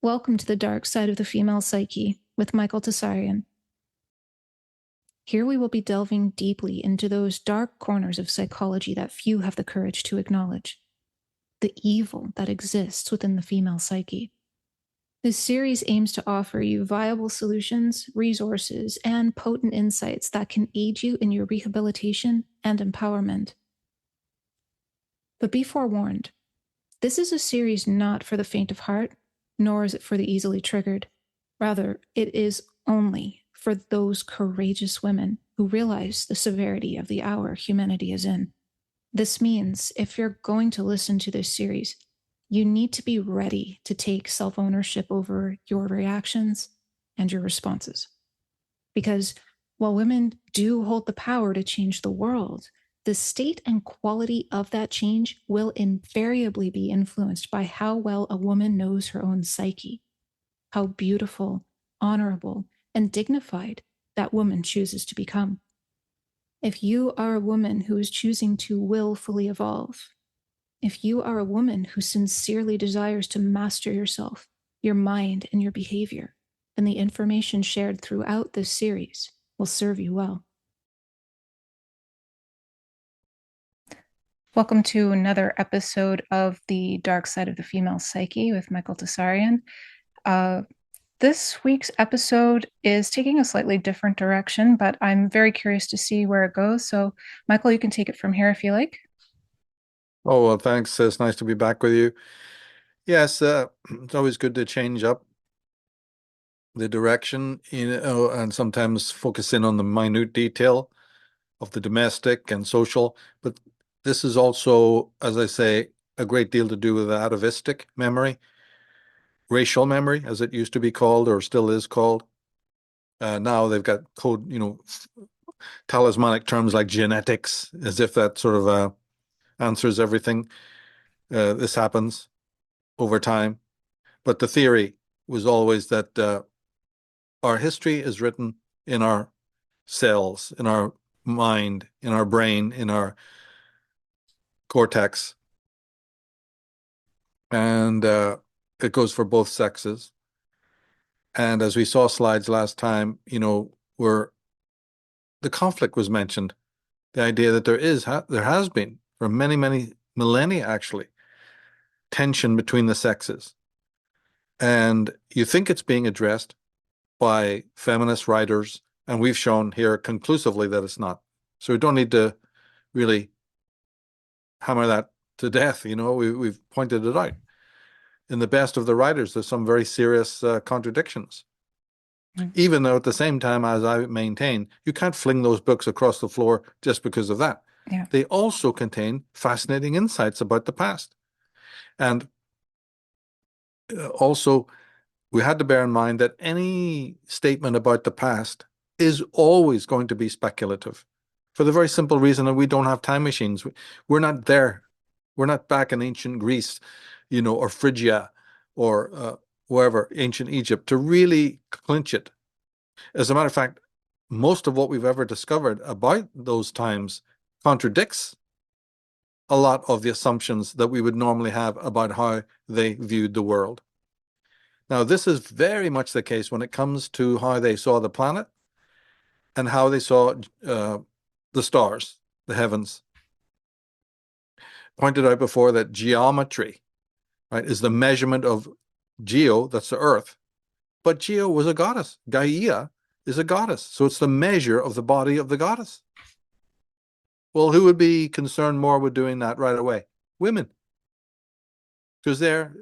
Welcome to the dark side of the female psyche with Michael Tsarion. Here we will be delving deeply into those dark corners of psychology that few have the courage to acknowledge, the evil that exists within the female psyche. This series aims to offer you viable solutions, resources, and potent insights that can aid you in your rehabilitation and empowerment. But be forewarned, this is a series not for the faint of heart, nor is it for the easily triggered. Rather, it is only for those courageous women who realize the severity of the hour humanity is in. This means if you're going to listen to this series, you need to be ready to take self-ownership over your reactions and your responses. Because while women do hold the power to change the world, the state and quality of that change will invariably be influenced by how well a woman knows her own psyche, how beautiful, honorable, and dignified that woman chooses to become. If you are a woman who is choosing to willfully evolve, if you are a woman who sincerely desires to master yourself, your mind, and your behavior, then the information shared throughout this series will serve you well. Welcome to another episode of The Dark Side of the Female Psyche with Michael Tsarion. This week's episode is taking a slightly different direction, but I'm very curious to see where it goes. So, Michael, you can take it from here if you like. Oh, well, thanks. It's nice to be back with you. Yes, it's always good to change up the direction, and sometimes focus in on the minute detail of the domestic and social. But this is also, as I say, a great deal to do with atavistic memory, racial memory, as it used to be called, or still is called. Now they've got code, talismanic terms like genetics, as if that sort of answers everything. This happens over time. But the theory was always that our history is written in our cells, in our mind, in our brain, in our cortex. And it goes for both sexes. And as we saw slides last time, where the conflict was mentioned, the idea that there has been for many, many millennia, actually, tension between the sexes. And you think it's being addressed by feminist writers, and we've shown here conclusively that it's not. So we don't need to really hammer that to death. We've pointed it out. In the best of the writers, there's some very serious contradictions. Even though at the same time, as I maintain, you can't fling those books across the floor just because of that. Yeah. They also contain fascinating insights about the past. And also, we had to bear in mind that any statement about the past is always going to be speculative, for the very simple reason that we don't have time machines. We're not there. We're not back in ancient Greece, or Phrygia, or wherever, ancient Egypt, to really clinch it. As a matter of fact, most of what we've ever discovered about those times contradicts a lot of the assumptions that we would normally have about how they viewed the world. Now, this is very much the case when it comes to how they saw the planet and how they saw the stars, the heavens. Pointed out before that geometry, right, is the measurement of geo, that's the earth. But Geo was a goddess. Gaia is a goddess. So it's the measure of the body of the goddess. Well, who would be concerned more with doing that right away? Women. Because they're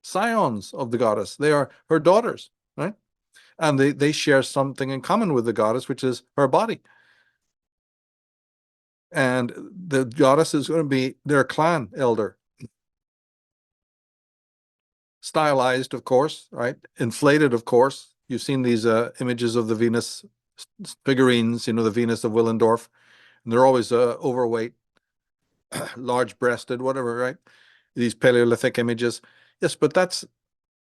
scions of the goddess. They are her daughters, right? And they share something in common with the goddess, which is her body. And the goddess is going to be their clan elder. Stylized, of course, right? Inflated, of course. You've seen these images of the Venus figurines, the Venus of Willendorf. And they're always overweight, large-breasted, whatever, right? These Paleolithic images. Yes, but that's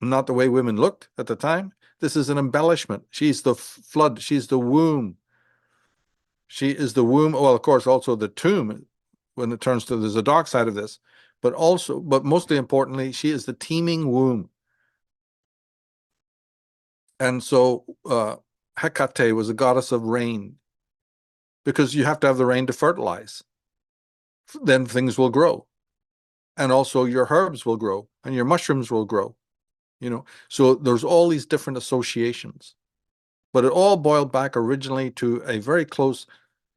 not the way women looked at the time. This is an embellishment. She's the flood. She's the womb. She is the womb. Well, of course, also the tomb, when it turns to, there's a dark side of this, but mostly importantly, she is the teeming womb. And so Hecate was a goddess of rain, because you have to have the rain to fertilize. Then things will grow. And also your herbs will grow and your mushrooms will grow. So there's all these different associations. But it all boiled back originally to a very close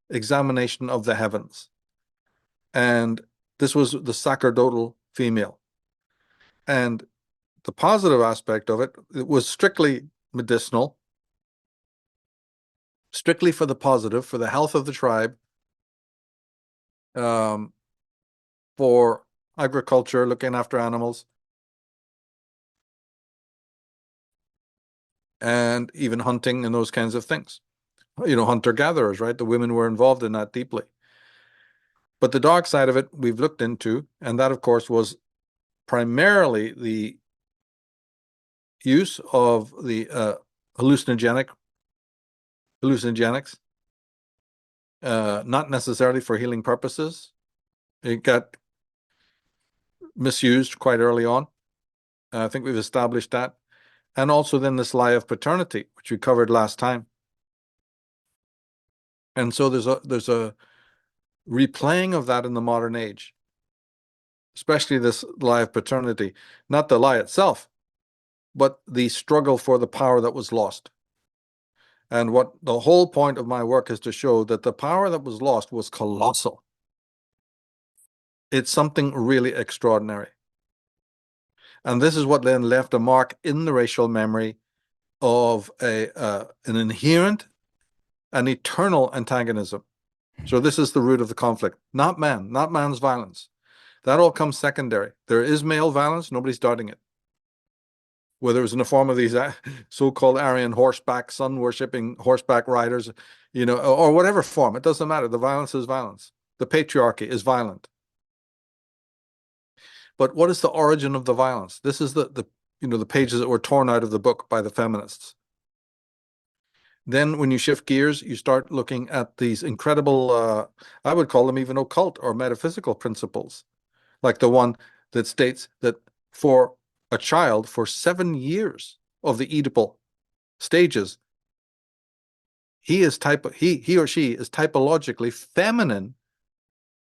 examination of the heavens. And this was the sacerdotal female. And the positive aspect of it, it was strictly medicinal, strictly for the positive, for the health of the tribe, for agriculture, looking after animals, and even hunting and those kinds of things. Hunter-gatherers, right? The women were involved in that deeply. But the dark side of it, we've looked into, and that, of course, was primarily the use of the hallucinogenics, not necessarily for healing purposes. It got misused quite early on. I think we've established that. And also then this lie of paternity, which we covered last time. And so there's a replaying of that in the modern age, especially this lie of paternity, not the lie itself, but the struggle for the power that was lost. And what the whole point of my work is to show that the power that was lost was colossal. It's something really extraordinary. And this is what then left a mark in the racial memory of an inherent and eternal antagonism. So this is the root of the conflict, not man's violence. That all comes secondary. There is male violence, nobody's doubting it. Whether it was in the form of these so-called Aryan horseback, sun-worshipping horseback riders, or whatever form, it doesn't matter. The violence is violence. The patriarchy is violent. But what is the origin of the violence? This is the pages that were torn out of the book by the feminists. Then when you shift gears, you start looking at these incredible, I would call them even occult or metaphysical principles, like the one that states that for a child, for 7 years of the Oedipal stages, he or she is typologically feminine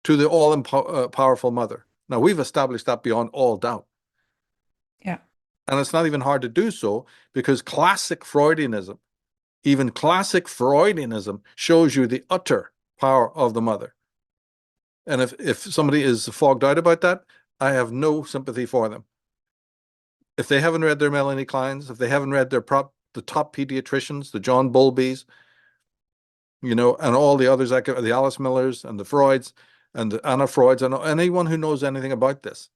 to the all-powerful mother. Now, we've established that beyond all doubt. Yeah. And it's not even hard to do so, because even classic Freudianism shows you the utter power of the mother. And if somebody is fogged out about that, I have no sympathy for them. If they haven't read their Melanie Kleins, if they haven't read the top pediatricians, the John Bowlbys, and all the others, like the Alice Millers and the Freuds and the Anna Freuds, and anyone who knows anything about this,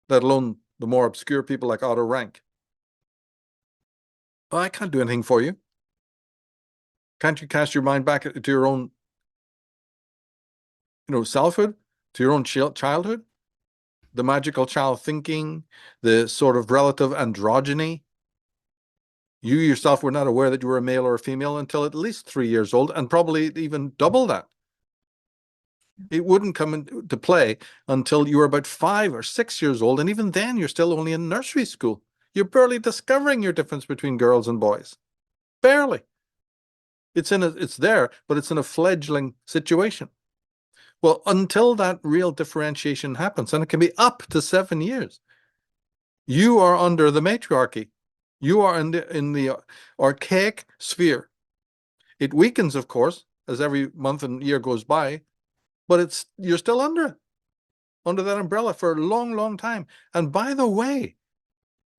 let alone the more obscure people like Otto Rank, well, I can't do anything for you. Can't you cast your mind back to your own, selfhood, to your own childhood? The magical child thinking, the sort of relative androgyny. You yourself were not aware that you were a male or a female until at least 3 years old, and probably even double that. It wouldn't come into play until you were about 5 or 6 years old, and even then you're still only in nursery school. You're barely discovering your difference between girls and boys. Barely. It's there, but it's in a fledgling situation. Well, until that real differentiation happens, and it can be up to 7 years, you are under the matriarchy. You are in the archaic sphere. It weakens, of course, as every month and year goes by, but you're still under that umbrella for a long, long time. And by the way,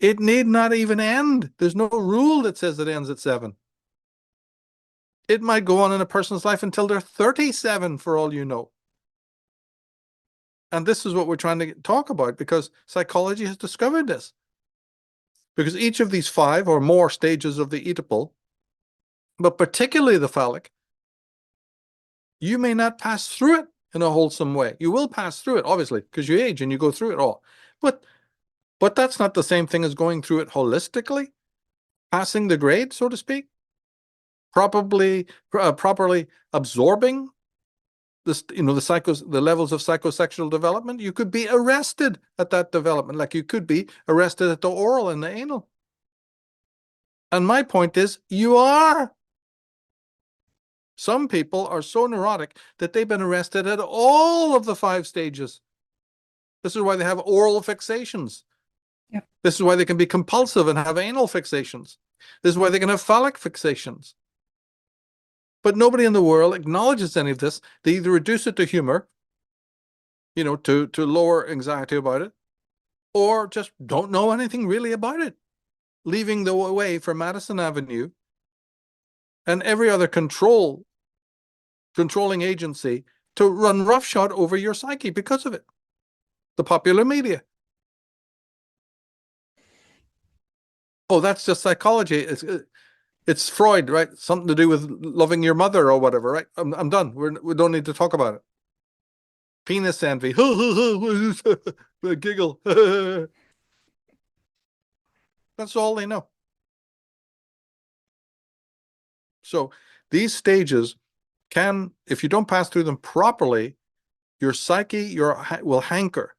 it need not even end. There's no rule that says it ends at 7. It might go on in a person's life until they're 37, for all you know. And this is what we're trying to talk about, because psychology has discovered this. Because each of these 5 or more stages of the Oedipal, but particularly the phallic, you may not pass through it in a wholesome way. You will pass through it, obviously, because you age and you go through it all. But that's not the same thing as going through it holistically, passing the grade, so to speak, properly absorbing the levels of psychosexual development. You could be arrested at that development, like you could be arrested at the oral and the anal. And my point is, you are. Some people are so neurotic that they've been arrested at all of the 5 stages. This is why they have oral fixations. Yep. This is why they can be compulsive and have anal fixations. This is why they can have phallic fixations. But nobody in the world acknowledges any of this. They either reduce it to humor, to lower anxiety about it, or just don't know anything really about it, leaving the way for Madison Avenue and every other controlling agency to run roughshod over your psyche because of it. The popular media. Oh, that's just psychology. It's Freud, right? Something to do with loving your mother or whatever, right? I'm done. We don't need to talk about it. Penis envy. Giggle. That's all they know. So these stages can, if you don't pass through them properly, your psyche will hanker,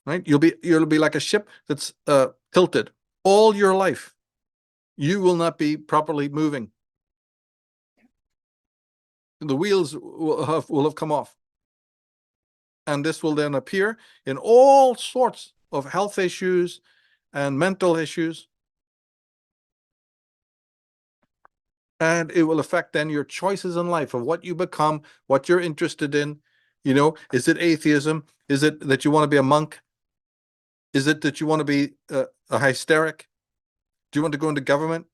right? You'll be like a ship that's tilted all your life. You will not be properly moving. The wheels will have come off. And this will then appear in all sorts of health issues and mental issues. And it will affect then your choices in life of what you become, what you're interested in. Is it atheism? Is it that you want to be a monk? Is it that you want to be a hysteric? Do you want to go into government?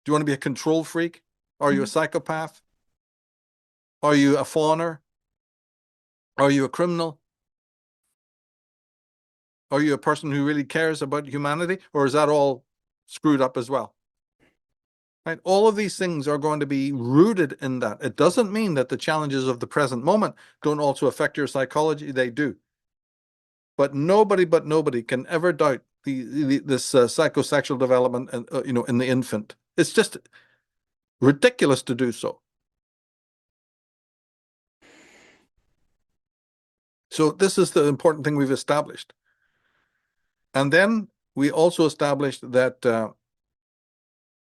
Do you want to be a control freak? Are you a psychopath? Are you a fawner? Are you a criminal? Are you a person who really cares about humanity? Or is that all screwed up as well? Right? All of these things are going to be rooted in that. It doesn't mean that the challenges of the present moment don't also affect your psychology. They do. But nobody can ever doubt this psychosexual development and in the infant. It's just ridiculous to do so. So this is the important thing we've established. And then we also established that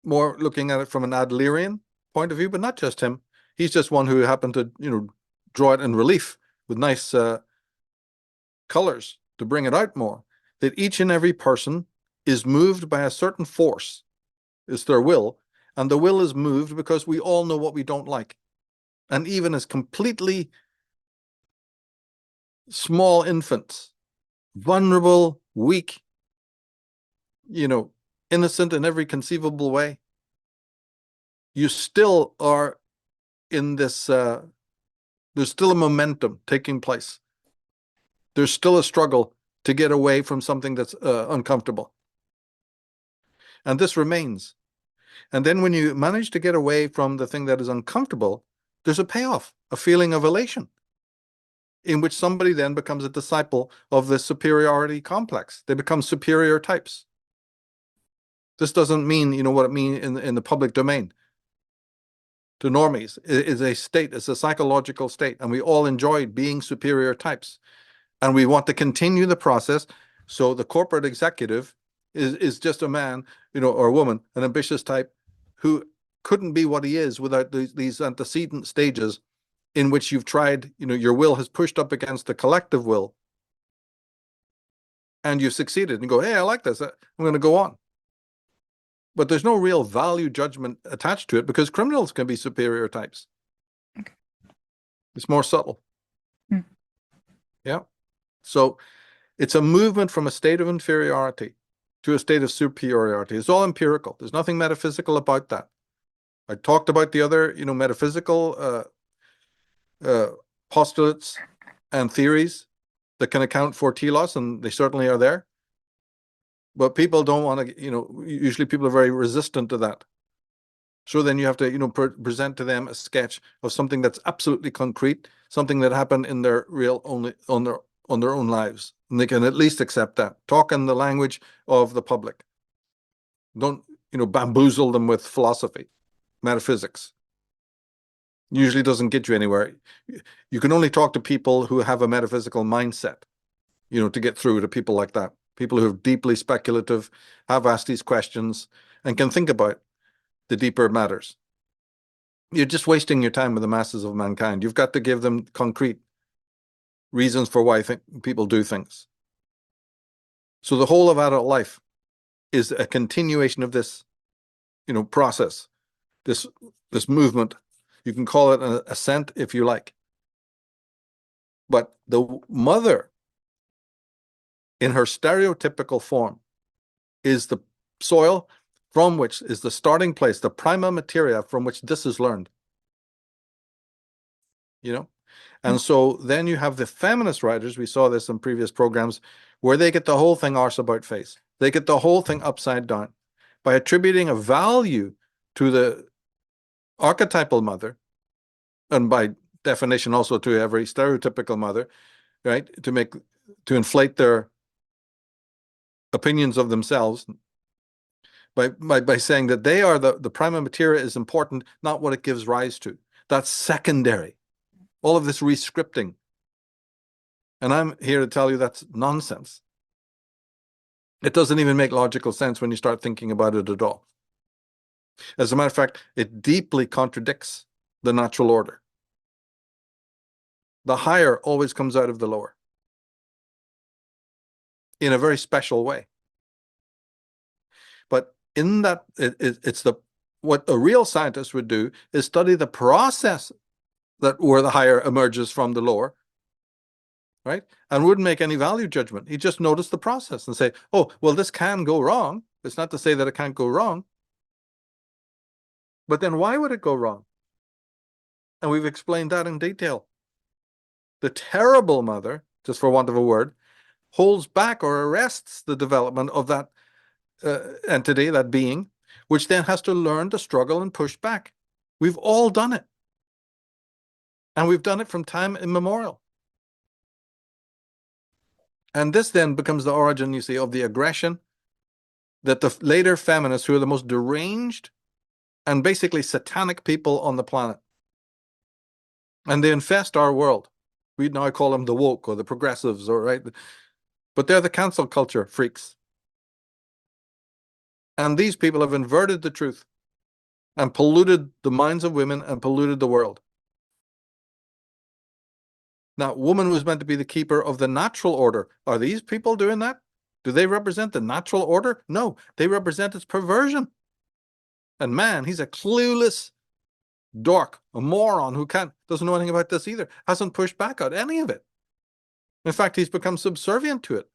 more looking at it from an Adlerian point of view, but not just him. He's just one who happened to, draw it in relief with nice colors to bring it out more. That each and every person is moved by a certain force. It's their will. And the will is moved because we all know what we don't like. And even as completely small infants, vulnerable, weak, innocent in every conceivable way, you still are in this, there's still a momentum taking place. There's still a struggle to get away from something that's uncomfortable. And this remains. And then when you manage to get away from the thing that is uncomfortable, there's a payoff, a feeling of elation, in which somebody then becomes a disciple of the superiority complex. They become superior types. This doesn't mean, what it means in the public domain. To normies, it is a state, it's a psychological state, and we all enjoy being superior types. And we want to continue the process. So the corporate executive is just a man, or a woman, an ambitious type, who couldn't be what he is without these antecedent stages in which you've tried, your will has pushed up against the collective will, and you've succeeded, and go, hey, I like this, I'm going to go on. But there's no real value judgment attached to it because criminals can be superior types. Okay. It's more subtle. Yeah. So it's a movement from a state of inferiority to a state of superiority. It's all empirical. There's nothing metaphysical about that. I talked about the other, metaphysical postulates and theories that can account for telos, and they certainly are there. But people don't want to, usually people are very resistant to that. So then you have to, present to them a sketch of something that's absolutely concrete, something that happened in their real only on their own lives, and they can at least accept that. Talk in the language of the public. Don't, bamboozle them with philosophy, metaphysics. Usually doesn't get you anywhere. You can only talk to people who have a metaphysical mindset, to get through to people like that. People who are deeply speculative, have asked these questions, and can think about the deeper matters. You're just wasting your time with the masses of mankind. You've got to give them concrete reasons for why people do things. So the whole of adult life is a continuation of this, process, this movement. You can call it an ascent if you like. But the mother, in her stereotypical form, is the soil from which is the starting place, the prima materia from which this is learned. And so then you have the feminist writers, we saw this in previous programs, where they get the whole thing arse about face. They get the whole thing upside down by attributing a value to the archetypal mother, and by definition also to every stereotypical mother, right? To inflate their opinions of themselves by saying that they are the prima materia is important, not what it gives rise to. That's secondary. All of this rescripting. And I'm here to tell you that's nonsense. It doesn't even make logical sense when you start thinking about it at all. As a matter of fact, it deeply contradicts the natural order. The higher always comes out of the lower in a very special way. But in that, what a real scientist would do is study the process where the higher emerges from the lower, right? And wouldn't make any value judgment. He'd just notice the process and say, oh, well, this can go wrong. It's not to say that it can't go wrong. But then why would it go wrong? And we've explained that in detail. The terrible mother, just for want of a word, holds back or arrests the development of that entity, that being, which then has to learn to struggle and push back. We've all done it. And we've done it from time immemorial. And this then becomes the origin, you see, of the aggression that the later feminists, who are the most deranged and basically satanic people on the planet, and they infest our world. We now call them the woke or the progressives, but they're the cancel culture freaks. And these people have inverted the truth and polluted the minds of women and polluted the world. Now, woman was meant to be the keeper of the natural order. Are these people doing that? Do they represent the natural order? No, they represent its perversion. And man, he's a clueless dork, a moron who doesn't know anything about this either, hasn't pushed back on any of it. In fact, he's become subservient to it.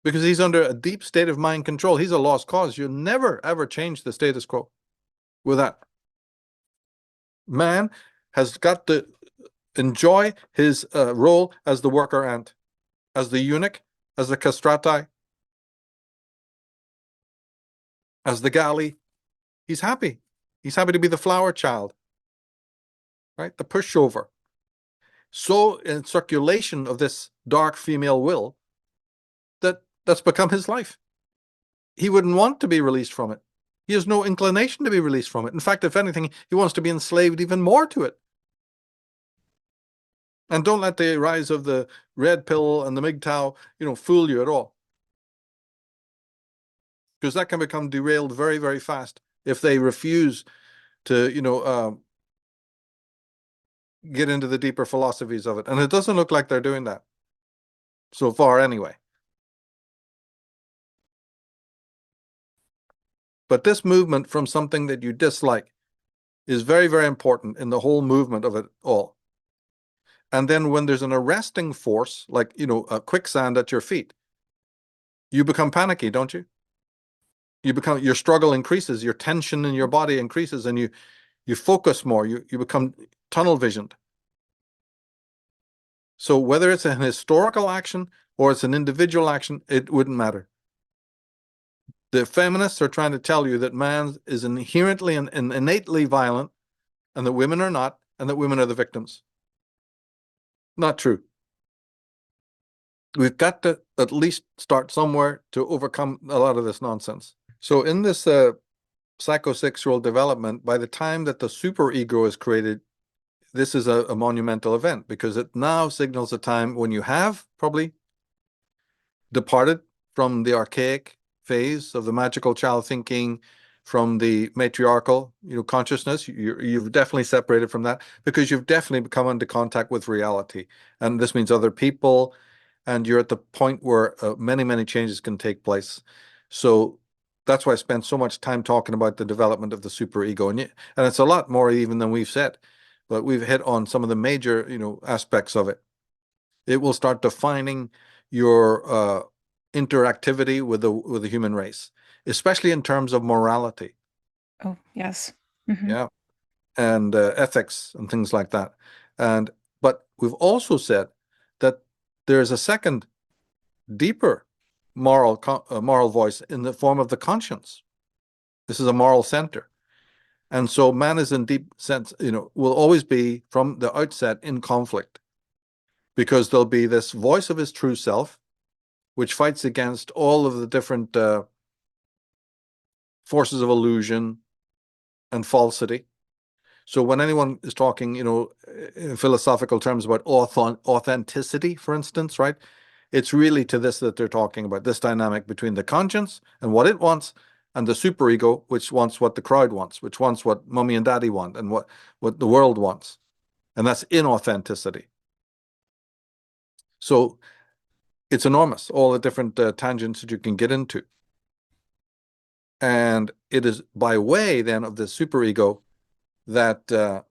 Because he's under a deep state of mind control. He's a lost cause. You'll never, ever change the status quo with that. Man has got to enjoy his role as the worker ant, as the eunuch, as the castrati, as the galley. He's happy. He's happy to be the flower child, right? The pushover. So in circulation of this dark female will, that's become his life. He wouldn't want to be released from it. He has no inclination to be released from it. In fact, if anything, he wants to be enslaved even more to it. And don't let the rise of the red pill and the MGTOW, fool you at all. Because that can become derailed very, very fast if they refuse to, get into the deeper philosophies of it. And it doesn't look like they're doing that. So far, anyway. But this movement from something that you dislike is very, very important in the whole movement of it all. And then when there's an arresting force, like, a quicksand at your feet, you become panicky, don't you? Your struggle increases, your tension in your body increases, and you focus more, you become tunnel visioned. So whether it's an historical action or it's an individual action, it wouldn't matter. The feminists are trying to tell you that man is inherently and innately violent, and that women are not, and that women are the victims. Not true. We've got to at least start somewhere to overcome a lot of this nonsense. So in this psychosexual development, by the time that the superego is created, this is a monumental event, because it now signals a time when you have probably departed from the archaic phase of the magical child thinking from the matriarchal, consciousness. You've definitely separated from that because you've definitely come into contact with reality. And this means other people, and you're at the point where many, many changes can take place. So that's why I spent so much time talking about the development of the superego. And it's a lot more even than we've said, but we've hit on some of the major, aspects of it. It will start defining your interactivity with the human race, especially in terms of morality. Oh, yes. Yeah. And ethics and things like that. But we've also said that there's a second, deeper moral voice in the form of the conscience. This is a moral center. And so man is in deep sense, will always be from the outset in conflict because there'll be this voice of his true self, which fights against all of the different forces of illusion and falsity. So when anyone is talking, in philosophical terms about authenticity, for instance, right? It's really to this that they're talking about, this dynamic between the conscience and what it wants and the superego, which wants what the crowd wants, which wants what mommy and daddy want and what the world wants. And that's inauthenticity. So it's enormous, all the different tangents that you can get into. And it is by way then of the superego that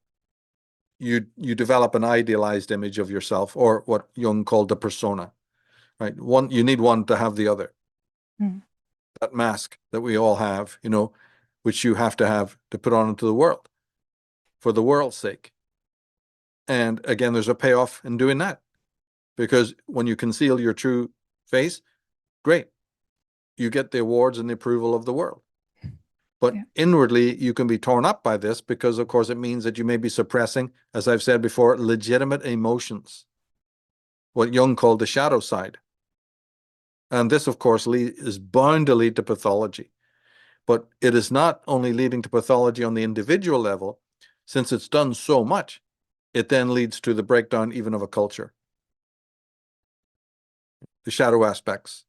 you develop an idealized image of yourself, or what Jung called the persona, right? You need one to have the other. Mm. That mask that we all have, which you have to put on into the world for the world's sake. And again, there's a payoff in doing that, because when you conceal your true face, great, you get the awards and the approval of the world. But inwardly, you can be torn up by this because, of course, it means that you may be suppressing, as I've said before, legitimate emotions, what Jung called the shadow side. And this, of course, is bound to lead to pathology. But it is not only leading to pathology on the individual level, since it's done so much, it then leads to the breakdown even of a culture. The shadow aspects.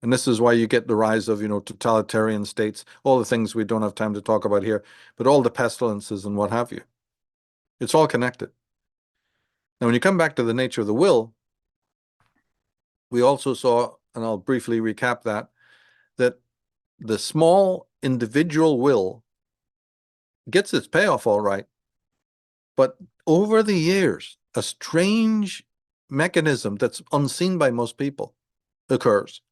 And this is why you get the rise of, totalitarian states, all the things we don't have time to talk about here, but all the pestilences and what have you. It's all connected. Now, when you come back to the nature of the will, we also saw, and I'll briefly recap that the small individual will gets its payoff all right, but over the years, a strange mechanism that's unseen by most people occurs,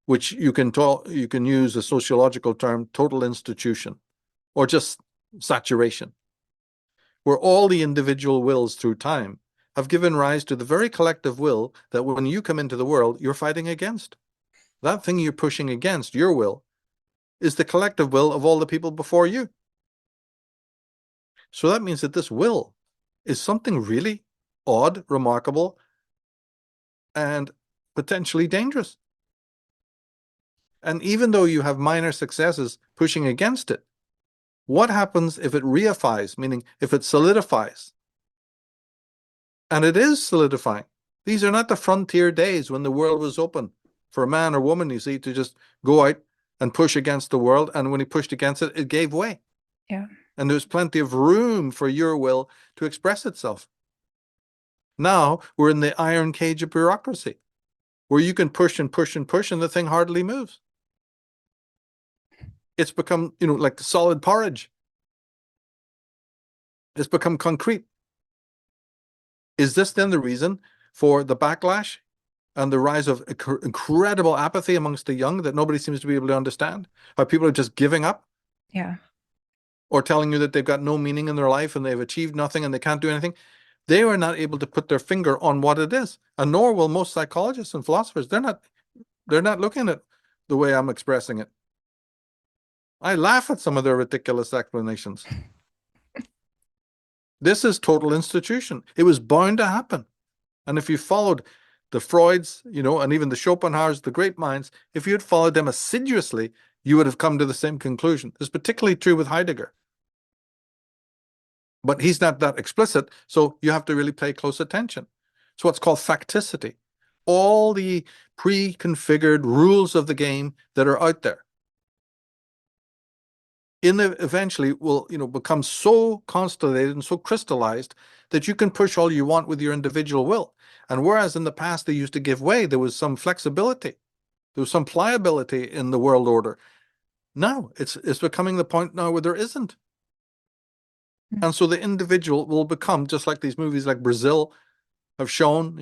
which you can use a sociological term, total institution, or just saturation, where all the individual wills through time have given rise to the very collective will that when you come into the world, you're fighting against. That thing you're pushing against, your will, is the collective will of all the people before you. So that means that this will is something really odd, remarkable, and potentially dangerous. And even though you have minor successes pushing against it, what happens if it reifies, meaning if it solidifies? And it is solidifying. These are not the frontier days when the world was open for a man or woman, you see, to just go out and push against the world. And when he pushed against it, it gave way. Yeah. And there's plenty of room for your will to express itself. Now we're in the iron cage of bureaucracy, where you can push and push and push, and the thing hardly moves. It's become, like solid porridge. It's become concrete. Is this then the reason for the backlash and the rise of incredible apathy amongst the young that nobody seems to be able to understand? How people are just giving up? Yeah. Or telling you that they've got no meaning in their life and they've achieved nothing and they can't do anything? They are not able to put their finger on what it is. And nor will most psychologists and philosophers. They're not looking at the way I'm expressing it. I laugh at some of their ridiculous explanations. This is total institution. It was bound to happen. And if you followed the Freuds, and even the Schopenhauers, the great minds, if you had followed them assiduously, you would have come to the same conclusion. It's particularly true with Heidegger. But he's not that explicit, so you have to really pay close attention. It's what's called facticity. all the pre-configured rules of the game that are out there. Eventually will, become so constellated and so crystallized that you can push all you want with your individual will. And whereas in the past they used to give way, there was some flexibility, there was some pliability in the world order. Now it's becoming the point now where there isn't. And so the individual will become, just like these movies like Brazil have shown,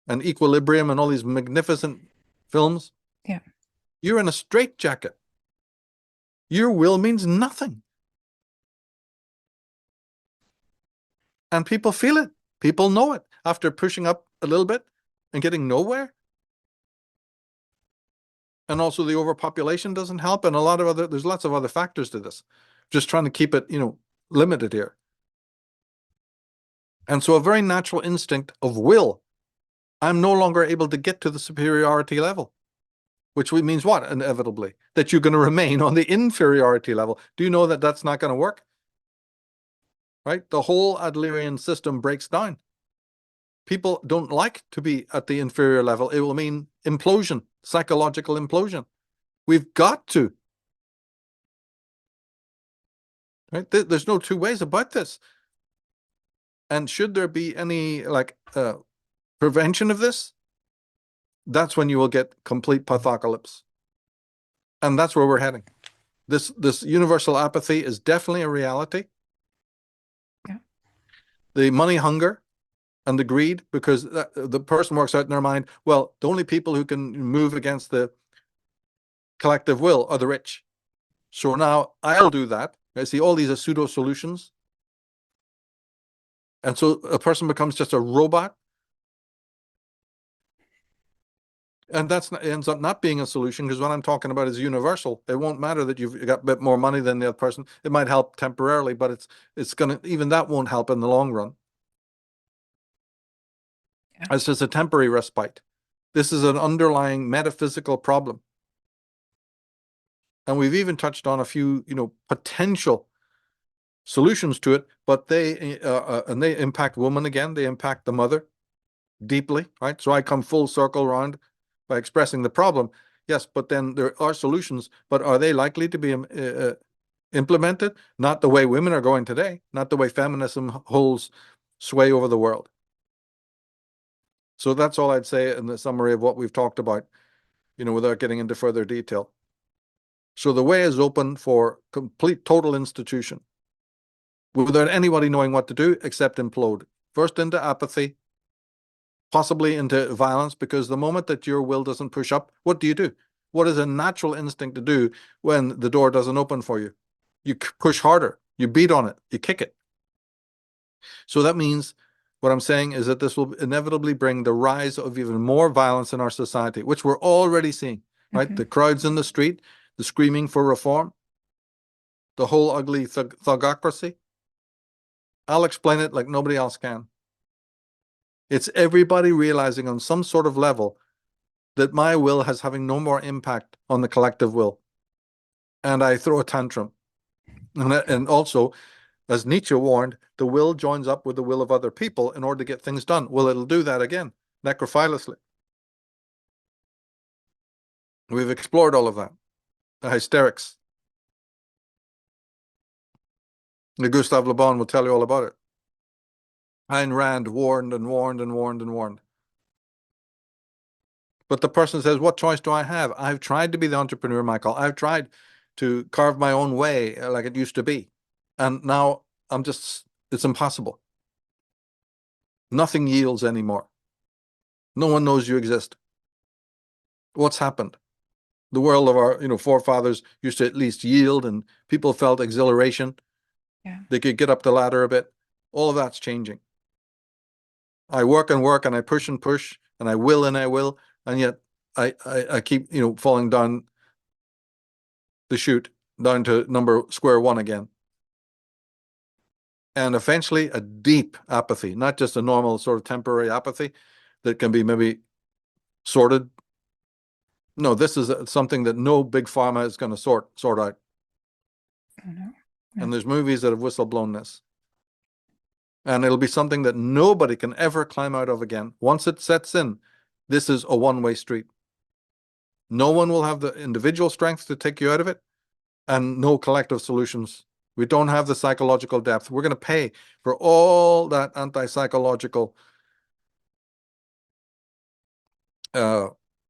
and Equilibrium and all these magnificent films. Yeah. You're in a straitjacket. Your will means nothing. And people feel it. People know it after pushing up a little bit and getting nowhere. And also the overpopulation doesn't help. And there's lots of other factors to this. Just trying to keep it, limited here. And so a very natural instinct of will. I'm no longer able to get to the superiority level, which means what? Inevitably, that you're going to remain on the inferiority level. Do you know that that's not going to work? Right? The whole Adlerian system breaks down. People don't like to be at the inferior level. It will mean implosion, psychological implosion. We've got to. Right? There's no two ways about this. And should there be any prevention of this, that's when you will get complete pathocalypse. And that's where we're heading. This universal apathy is definitely a reality. Yeah. The money hunger and the greed, because the person works out in their mind, well, the only people who can move against the collective will are the rich. So now I'll do that. I see all these are pseudo solutions. And so a person becomes just a robot. And that ends up not being a solution, because what I'm talking about is universal. It won't matter that you've got a bit more money than the other person. It might help temporarily, but it's going to, even that won't help in the long run. Yeah. It's just a temporary respite. This is an underlying metaphysical problem. And we've even touched on a few, potential solutions to it, but they impact women again. They impact the mother deeply, right? So I come full circle around by expressing the problem. Yes, but then there are solutions, but are they likely to be implemented? Not the way women are going today, not the way feminism holds sway over the world. So that's all I'd say in the summary of what we've talked about, without getting into further detail. So the way is open for complete, total institution, without anybody knowing what to do except implode. First into apathy, possibly into violence, because the moment that your will doesn't push up, what do? What is a natural instinct to do when the door doesn't open for you? You push harder, you beat on it, you kick it. So that means, what I'm saying is that this will inevitably bring the rise of even more violence in our society, which we're already seeing, right? The crowds in the street, the screaming for reform, the whole ugly thugocracy. I'll explain it like nobody else can. It's everybody realizing on some sort of level that my will has having no more impact on the collective will. And I throw a tantrum. And also, as Nietzsche warned, the will joins up with the will of other people in order to get things done. Well, it'll do that again, necrophilously. We've explored all of that. The hysterics. Gustave Le Bon will tell you all about it. Ayn Rand warned and warned and warned and warned. But the person says, what choice do I have? I've tried to be the entrepreneur, Michael. I've tried to carve my own way like it used to be. And now it's impossible. Nothing yields anymore. No one knows you exist. What's happened? The world of our, forefathers used to at least yield, and people felt exhilaration. Yeah. They could get up the ladder a bit. All of that's changing. I work and work, and I push and push, and I will and I will, and yet I keep, falling down the chute, down to square one again. And eventually a deep apathy, not just a normal sort of temporary apathy that can be maybe sorted. No, this is something that no big pharma is going to sort out. Oh, no. And there's movies that have whistleblown this. And it'll be something that nobody can ever climb out of again. Once it sets in, This is a one-way street. No one will have the individual strength to take you out of it, and no collective solutions. We don't have the psychological depth. We're going to pay for all that anti-psychological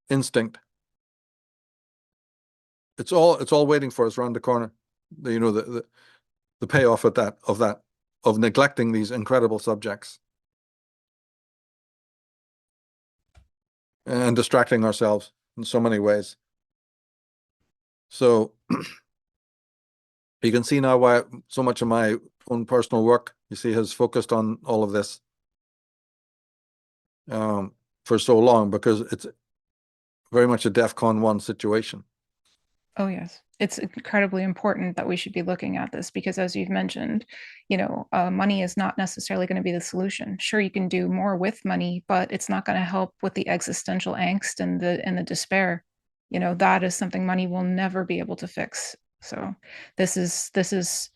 instinct. It's all waiting for us around the corner. The payoff of neglecting these incredible subjects and distracting ourselves in so many ways. So you can see now why so much of my own personal work, you see, has focused on all of this for so long, because it's very much a DEFCON 1 situation. Oh, yes. It's incredibly important that we should be looking at this because, as you've mentioned, money is not necessarily going to be the solution. Sure, you can do more with money, but it's not going to help with the existential angst and the despair. That is something money will never be able to fix. So this is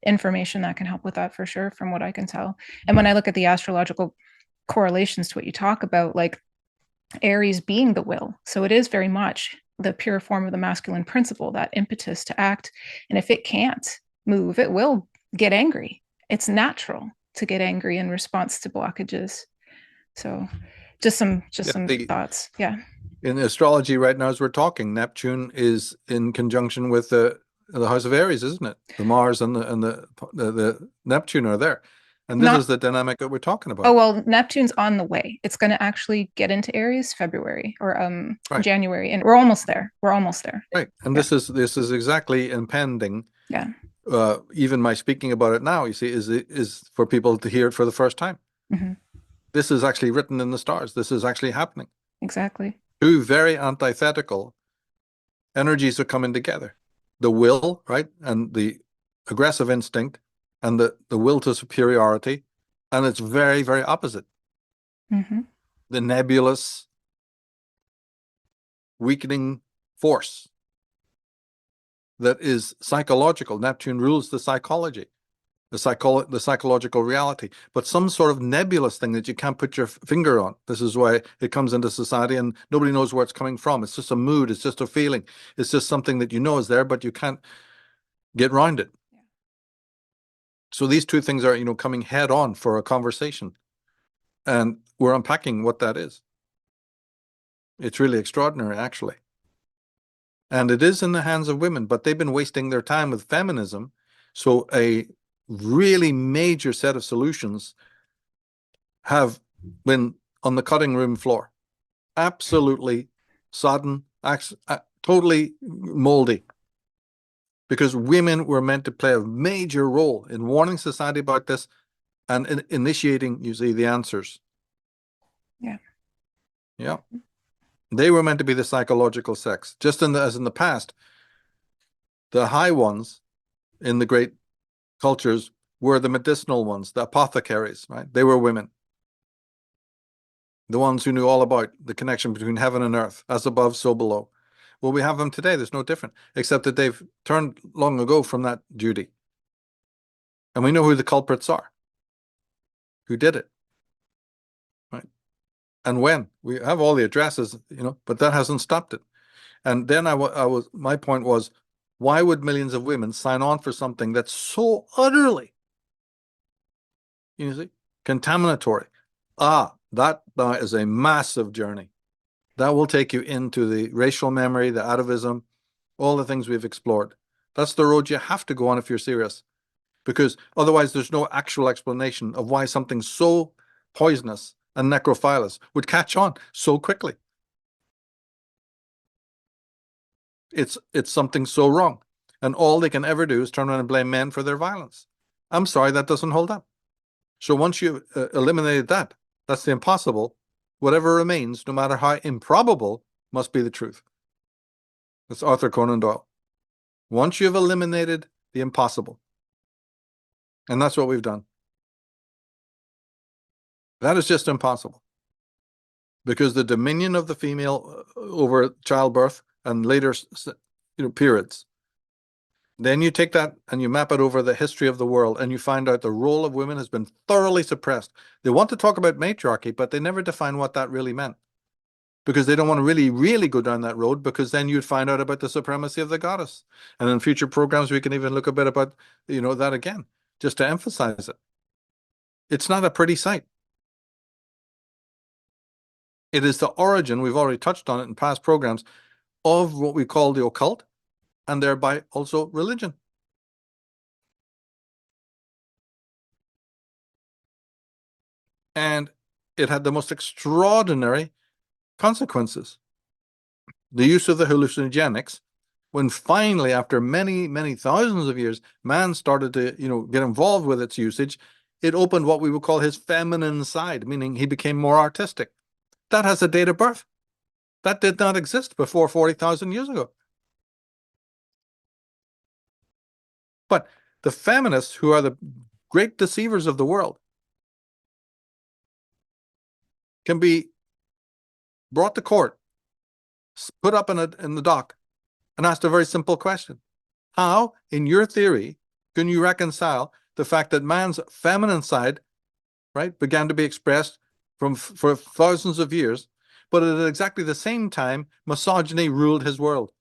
information that can help with that for sure, from what I can tell. And when I look at the astrological correlations to what you talk about, like Aries being the will, so it is very much the pure form of the masculine principle, that impetus to act. And if it can't move, it will get angry. It's natural to get angry in response to blockages. So just some thoughts. Yeah. In astrology right now, as we're talking, Neptune is in conjunction with the house of Aries, isn't it? The Mars and the Neptune are there. And this is the dynamic that we're talking about. Oh, well, Neptune's on the way. It's going to actually get into Aries February or right. January, and we're almost there. Right. And this is exactly impending. Yeah. Even my speaking about it now, you see, is for people to hear it for the first time. Mm-hmm. This is actually written in the stars. This is actually happening. Exactly. Two very antithetical energies are coming together. The will, right, and the aggressive instinct, and the will to superiority, and it's very, very opposite. Mm-hmm. The nebulous, weakening force that is psychological. Neptune rules the psychology, the psychological reality, but some sort of nebulous thing that you can't put your finger on. This is why it comes into society and nobody knows where it's coming from. It's just a mood. It's just a feeling. It's just something that you know is there, but you can't get around it. Yeah. So these two things are, coming head on for a conversation, and we're unpacking what that is. It's really extraordinary, actually. And it is in the hands of women, but they've been wasting their time with feminism. So a really major set of solutions have been on the cutting room floor. Absolutely sodden, totally moldy. Because women were meant to play a major role in warning society about this and in initiating, you see, the answers. Yeah. Yeah. They were meant to be the psychological sex. Just as in the past, the high ones in the great cultures were the medicinal ones, the apothecaries, right? They were women. The ones who knew all about the connection between heaven and earth, as above, so below. Well, we have them today. There's no different, except that they've turned long ago from that duty. And we know who the culprits are, who did it, right? And when. We have all the addresses, but that hasn't stopped it. And then my point was, why would millions of women sign on for something that's so utterly, contaminatory? That is a massive journey. That will take you into the racial memory, the atavism, all the things we've explored. That's the road you have to go on if you're serious, because otherwise there's no actual explanation of why something so poisonous and necrophilous would catch on so quickly. It's something so wrong. And all they can ever do is turn around and blame men for their violence. I'm sorry, that doesn't hold up. So once you've eliminated that, that's the impossible. Whatever remains, no matter how improbable, must be the truth. That's Arthur Conan Doyle. Once you've eliminated the impossible, and that's what we've done. That is just impossible. Because the dominion of the female over childbirth and later, periods. Then you take that and you map it over the history of the world, and you find out the role of women has been thoroughly suppressed. They want to talk about matriarchy, but they never define what that really meant. because they don't want to really go down that road, because then you'd find out about the supremacy of the goddess. And in future programs, we can even look a bit about, that again, just to emphasize it. It's not a pretty sight. It is the origin, we've already touched on it in past programs, of what we call the occult, and thereby also religion. And it had the most extraordinary consequences. The use of the hallucinogenics, when finally, after many, many thousands of years, man started to, get involved with its usage, it opened what we would call his feminine side, meaning he became more artistic. That has a date of birth. That did not exist before 40,000 years ago. But the feminists, who are the great deceivers of the world, can be brought to court, put up in the dock, and asked a very simple question. How, in your theory, can you reconcile the fact that man's feminine side, right, began to be expressed for thousands of years, but at exactly the same time, misogyny ruled his world?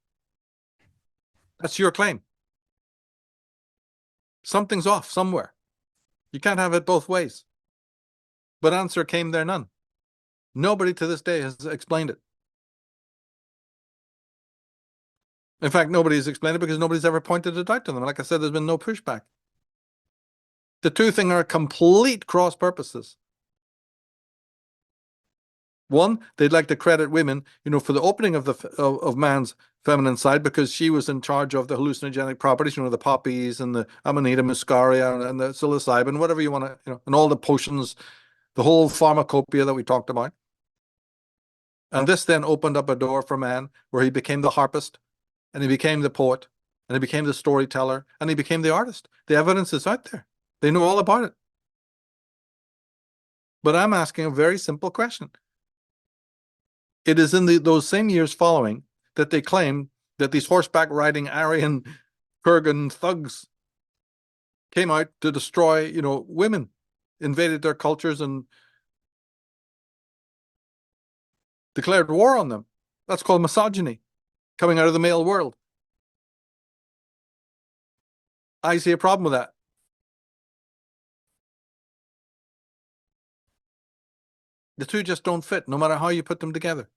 That's your claim. Something's off somewhere. You can't have it both ways. But answer came there none. Nobody to this day has explained it. In fact, nobody's explained it because nobody's ever pointed it out to them. Like I said, there's been no pushback. The two things are complete cross purposes. One, they'd like to credit women, for the opening of man's feminine side, because she was in charge of the hallucinogenic properties, the poppies and the Amanita muscaria and the psilocybin, whatever you want to, and all the potions, the whole pharmacopoeia that we talked about. And this then opened up a door for man where he became the harpist, and he became the poet, and he became the storyteller, and he became the artist. The evidence is out there. They know all about it. But I'm asking a very simple question. It is in those same years following that they claim that these horseback riding Aryan Kurgan thugs came out to destroy, women, invaded their cultures and declared war on them. That's called misogyny, coming out of the male world. I see a problem with that. The two just don't fit, no matter how you put them together.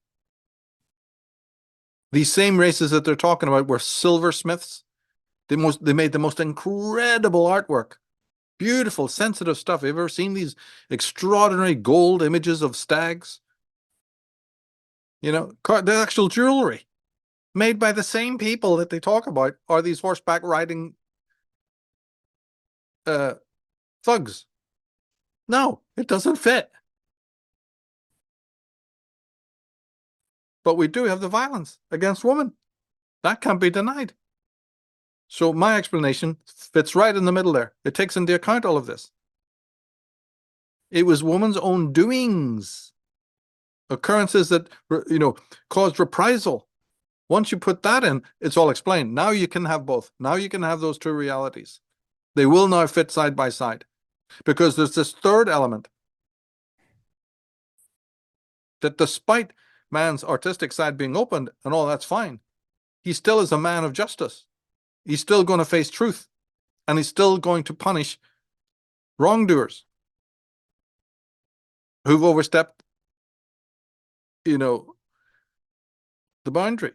These same races that they're talking about were silversmiths. They made the most incredible artwork. Beautiful, sensitive stuff. Have you ever seen these extraordinary gold images of stags? The actual jewelry made by the same people that they talk about are these horseback riding thugs. No, it doesn't fit. But we do have the violence against women. That can't be denied. So my explanation fits right in the middle there. It takes into account all of this. It was woman's own doings, occurrences that, caused reprisal. Once you put that in, it's all explained. Now you can have both. Now you can have those two realities. They will now fit side by side, because there's this third element that, despite man's artistic side being opened and all that's fine, he still is a man of justice. He's still going to face truth, and he's still going to punish wrongdoers who've overstepped, the boundary.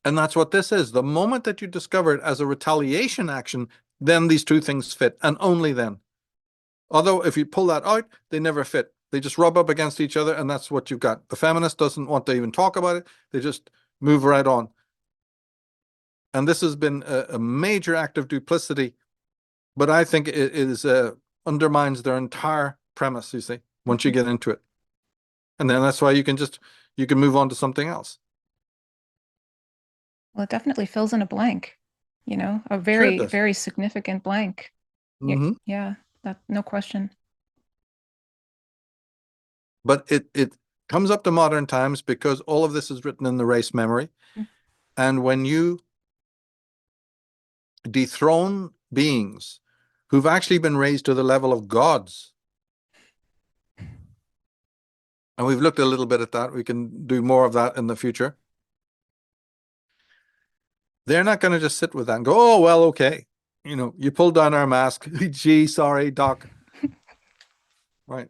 And that's what this is. The moment that you discover it as a retaliation action, then these two things fit, and only then. Although if you pull that out, they never fit. They just rub up against each other, and that's what you've got. The feminist doesn't want to even talk about it. They just move right on. And this has been a major act of duplicity, but I think it is undermines their entire premise, you see, once you get into it. And then that's why you can move on to something else. Well, it definitely fills in a blank, a very, Sure very significant blank. Mm-hmm. Yeah, that no question. But it comes up to modern times because all of this is written in the race memory. Mm-hmm. And when you dethrone beings who've actually been raised to the level of gods, And we've looked a little bit at that. We can do more of that in the future. They're not going to just sit with that and go, oh, well, okay. You pulled down our mask. Gee, sorry, doc. Right.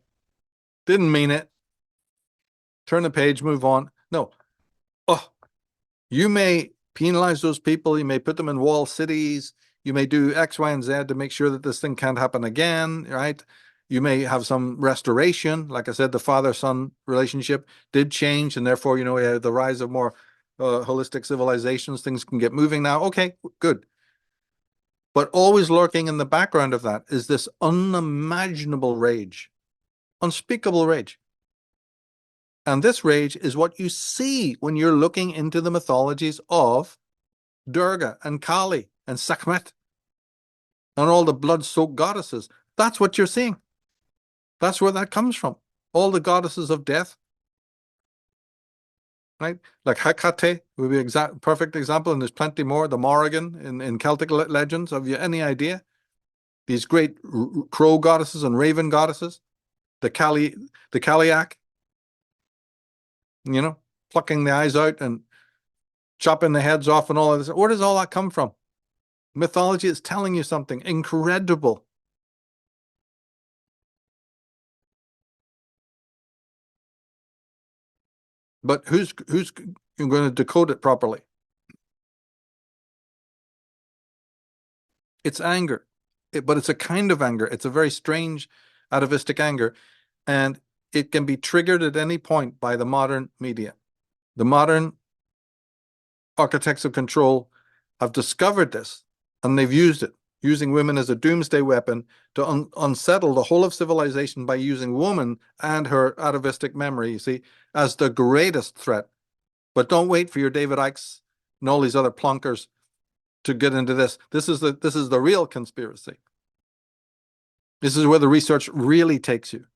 Didn't mean it. Turn the page, move on. No. Oh, you may penalize those people. You may put them in wall cities. You may do X, Y, and Z to make sure that this thing can't happen again, right? You may have some restoration. Like I said, the father-son relationship did change, and therefore, we have the rise of more holistic civilizations. Things can get moving now. Okay, good. But always lurking in the background of that is this unimaginable rage, unspeakable rage. And this rage is what you see when you're looking into the mythologies of Durga and Kali and Sekhmet and all the blood-soaked goddesses. That's what you're seeing. That's where that comes from. All the goddesses of death, right? Like Hecate would be a perfect example, and there's plenty more. The Morrigan in Celtic legends. Have you any idea? These great crow goddesses and raven goddesses. The Kaliak, plucking the eyes out and chopping the heads off and all of this. Where does all that come from? Mythology is telling you something incredible. But who's going to decode it properly? It's anger, but it's a kind of anger. It's a very strange atavistic anger, and it can be triggered at any point by the modern media. The modern architects of control have discovered this, and they've used it, using women as a doomsday weapon to unsettle the whole of civilization by using woman and her atavistic memory, you see, as the greatest threat. But don't wait for your David Icke's and all these other plonkers to get into this. This is the real conspiracy. This is where the research really takes you.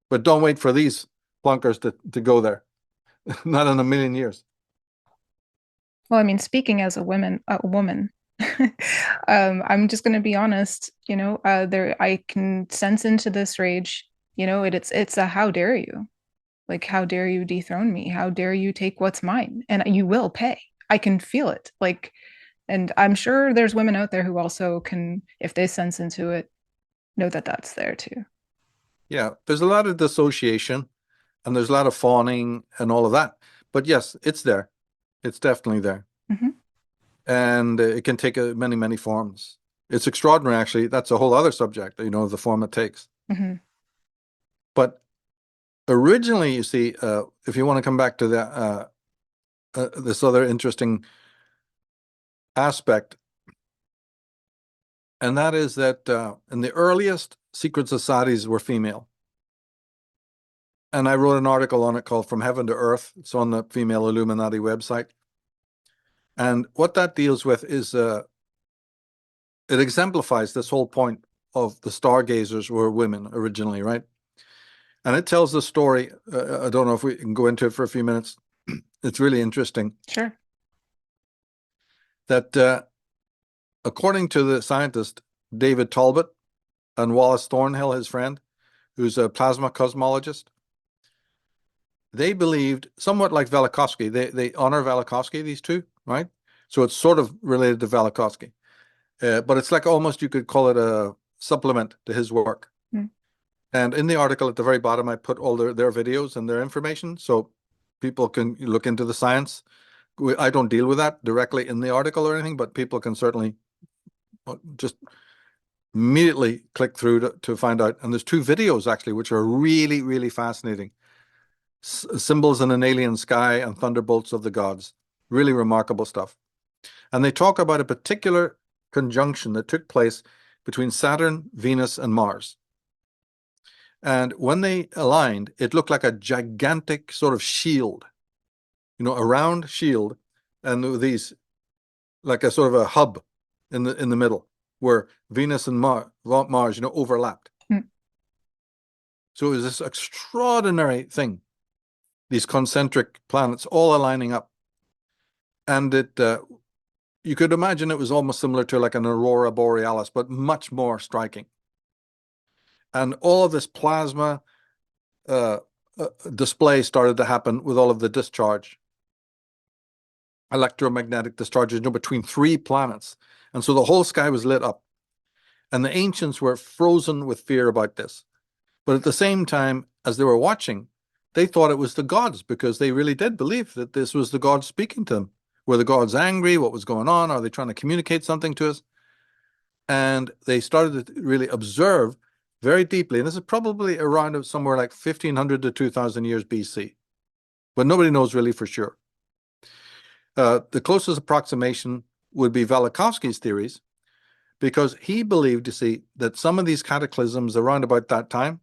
But don't wait for these plonkers to go there. Not in a million years. Well, I mean, speaking as a woman, I'm just going to be honest. I can sense into this rage. It's a how dare you, like how dare you dethrone me? How dare you take what's mine? And you will pay. I can feel it. And I'm sure there's women out there who also can, if they sense into it, know that that's there too. Yeah, there's a lot of dissociation, and there's a lot of fawning and all of that. But yes, it's there. It's definitely there. Mm-hmm. And it can take many, many forms. It's extraordinary, actually. That's a whole other subject, the form it takes. Mm-hmm. But originally, you see, if you want to come back to this other interesting aspect, and that is that in the earliest secret societies were female. And I wrote an article on it called From Heaven to Earth. It's on the Female Illuminati website. And what that deals with is it exemplifies this whole point of the stargazers were women originally, right? And it tells the story. I don't know if we can go into it for a few minutes. It's really interesting. Sure. That according to the scientist David Talbot and Wallace Thornhill, his friend, who's a plasma cosmologist, they believed, somewhat like Velikovsky, they honor Velikovsky, these two, right? So it's sort of related to Velikovsky. But it's like almost you could call it a supplement to his work. Mm. And in the article at the very bottom, I put all their videos and their information so people can look into the science. I don't deal with that directly in the article or anything, but people can certainly just immediately click through to find out. And there's two videos actually, which are really, really fascinating. Symbols in an alien sky and thunderbolts of the gods. Really remarkable stuff. And they talk about a particular conjunction that took place between Saturn, Venus, and Mars. And when they aligned, it looked like a gigantic sort of shield, a round shield, and these like a sort of a hub in the middle where Venus and Mars, overlapped. Mm. So it was this extraordinary thing, these concentric planets all aligning up. And you could imagine it was almost similar to like an aurora borealis, but much more striking. And all of this plasma display started to happen with all of the discharge, electromagnetic discharges, between 3 planets. And so the whole sky was lit up. And the ancients were frozen with fear about this. But at the same time, as they were watching, they thought it was the gods, because they really did believe that this was the gods speaking to them. Were the gods angry? What was going on? Are they trying to communicate something to us? And they started to really observe very deeply. And this is probably around somewhere like 1500 to 2000 years BC. But nobody knows really for sure. The closest approximation would be Velikovsky's theories, because he believed, you see, that some of these cataclysms around about that time,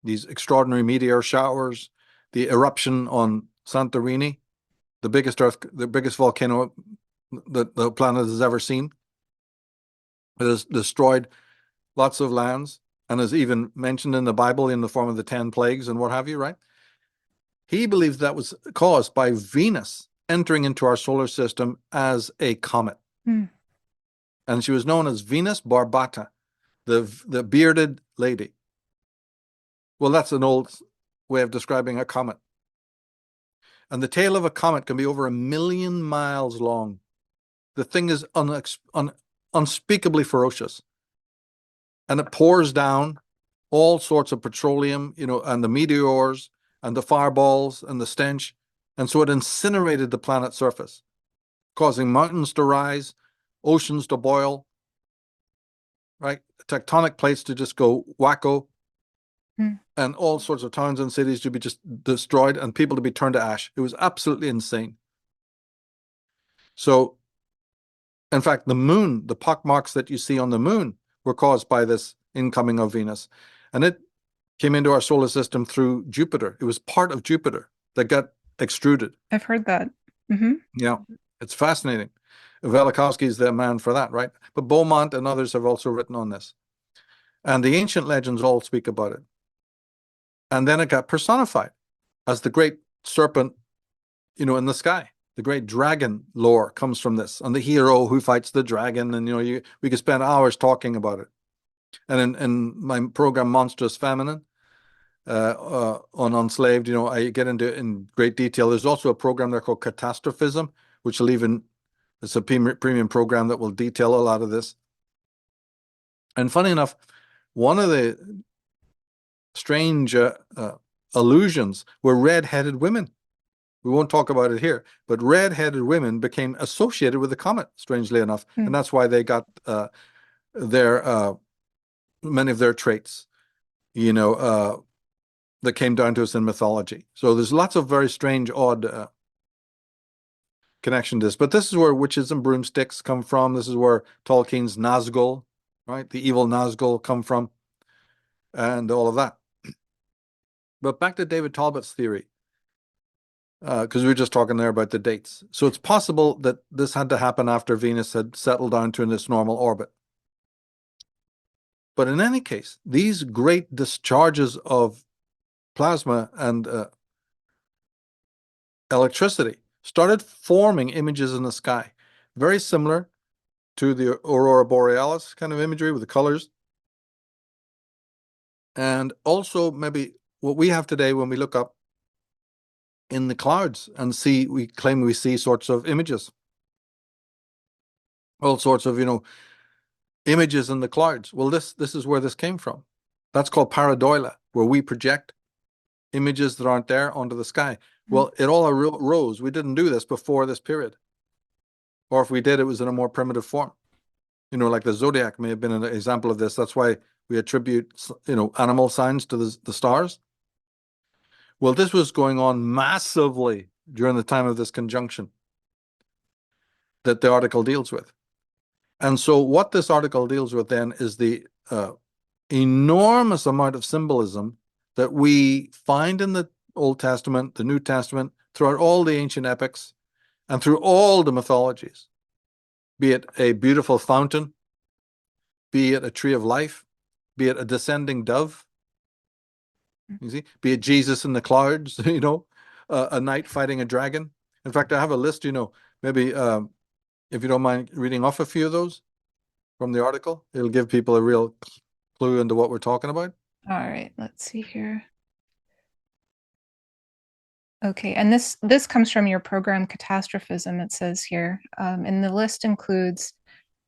these extraordinary meteor showers, the eruption on Santorini, the biggest volcano that the planet has ever seen, it has destroyed lots of lands and is even mentioned in the Bible in the form of the 10 plagues and what have you, right? He believes that was caused by Venus entering into our solar system as a comet. And she was known as Venus Barbata, the bearded lady. Well, that's an old way of describing a comet. And the tail of a comet can be over 1 million miles long. The thing is unspeakably ferocious. And it pours down all sorts of petroleum, and the meteors and the fireballs and the stench. And so it incinerated the planet's surface, causing mountains to rise, oceans to boil, right? Tectonic plates to just go wacko, and all sorts of towns and cities to be just destroyed and people to be turned to ash. It was absolutely insane. So, in fact, the moon, the pockmarks that you see on the moon were caused by this incoming of Venus. And it came into our solar system through Jupiter. It was part of Jupiter that got extruded. I've heard that. Yeah, it's fascinating. Velikovsky is the man for that, right? But Beaumont and others have also written on this. And the ancient legends all speak about it. And then it got personified as the great serpent, in the sky. The great dragon lore comes from this, and the hero who fights the dragon. And, we could spend hours talking about it. And in my program, Monstrous Feminine, on Unslaved, I get into it in great detail. There's also a program there called Catastrophism, which will even, it's a premium program that will detail a lot of this. And funny enough, one of the strange allusions were red-headed women. We won't talk about it here, but red-headed women became associated with the comet, strangely enough. And that's why they got many of their traits, that came down to us in mythology. So there's lots of very strange, odd connection to this. But this is where witches and broomsticks come from. This is where Tolkien's Nazgul, right? The evil Nazgul come from, and all of that. But back to David Talbot's theory, because we were just talking there about the dates. So it's possible that this had to happen after Venus had settled down to its normal orbit. But in any case, these great discharges of plasma and electricity started forming images in the sky, very similar to the aurora borealis kind of imagery with the colors. And also maybe what we have today when we look up in the clouds and we claim we see sorts of images, all sorts of, images in the clouds. Well, this is where this came from. That's called pareidolia, where we project images that aren't there onto the sky. Well, it all arose. We didn't do this before this period. Or if we did, it was in a more primitive form. Like the zodiac may have been an example of this. That's why we attribute, animal signs to the stars. Well, this was going on massively during the time of this conjunction that the article deals with. And so what this article deals with then is the enormous amount of symbolism that we find in the Old Testament, the New Testament, throughout all the ancient epics, and through all the mythologies, be it a beautiful fountain, be it a tree of life, be it a descending dove, you see, be it Jesus in the clouds, a knight fighting a dragon. In fact, I have a list, maybe if you don't mind reading off a few of those from the article, it'll give people a real clue into what we're talking about. All right, let's see here. Okay, and this comes from your program Catastrophism, it says here. And the list includes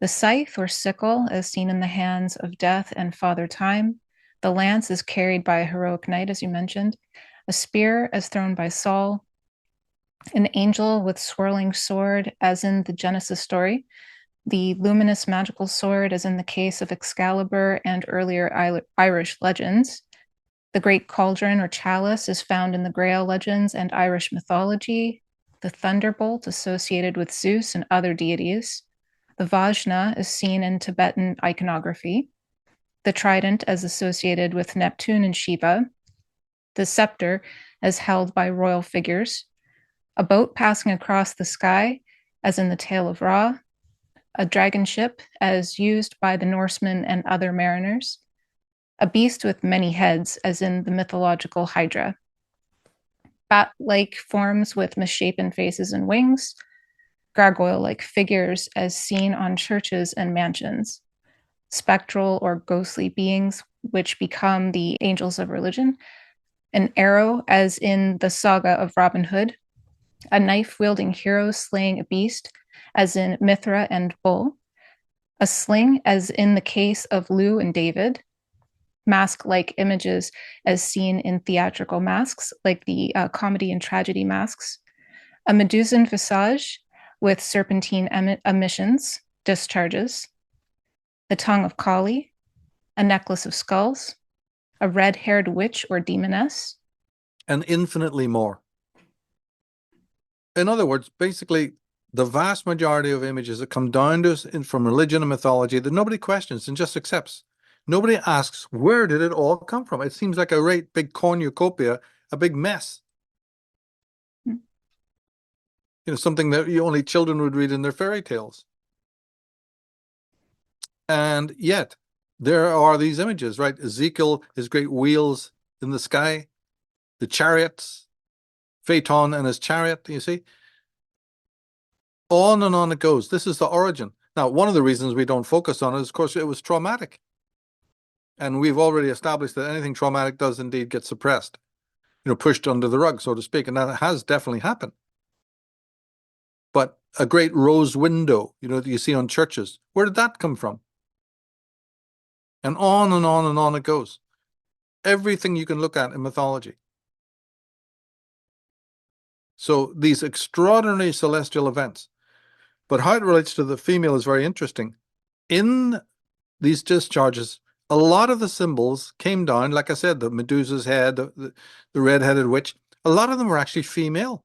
the scythe or sickle, as seen in the hands of death and Father Time. The lance is carried by a heroic knight, as you mentioned. A spear, as thrown by Saul. An angel with swirling sword, as in the Genesis story. The luminous magical sword, as in the case of Excalibur and earlier Irish legends. The great cauldron or chalice is found in the Grail legends and Irish mythology. The thunderbolt associated with Zeus and other deities. The Vajna is seen in Tibetan iconography. The trident as associated with Neptune and Shiva. The scepter as held by royal figures. A boat passing across the sky, as in the Tale of Ra. A dragon ship as used by the Norsemen and other mariners. A beast with many heads, as in the mythological Hydra. Bat-like forms with misshapen faces and wings. Gargoyle-like figures as seen on churches and mansions. Spectral or ghostly beings, which become the angels of religion. An arrow, as in the saga of Robin Hood. A knife-wielding hero slaying a beast, as in Mithra and Bull. A sling, as in the case of Lou and David. Mask-like images as seen in theatrical masks, like the comedy and tragedy masks. A Medusan visage with serpentine emissions, discharges. The tongue of Kali. A necklace of skulls. A red-haired witch or demoness. And infinitely more. In other words, basically, the vast majority of images that come down to us from religion and mythology that nobody questions and just accepts. Nobody asks, where did it all come from? It seems like a great big cornucopia, a big mess. Hmm. Something that only children would read in their fairy tales. And yet, there are these images, right? Ezekiel, his great wheels in the sky, the chariots, Phaeton and his chariot, you see? On and on it goes. This is the origin. Now, one of the reasons we don't focus on it is, of course, it was traumatic. And we've already established that anything traumatic does indeed get suppressed, pushed under the rug, so to speak. And that has definitely happened. But a great rose window, that you see on churches, where did that come from? And on and on and on it goes. Everything you can look at in mythology. So these extraordinary celestial events. But how it relates to the female is very interesting. In these discharges, a lot of the symbols came down, like I said, the Medusa's head, the red-headed witch, a lot of them were actually female.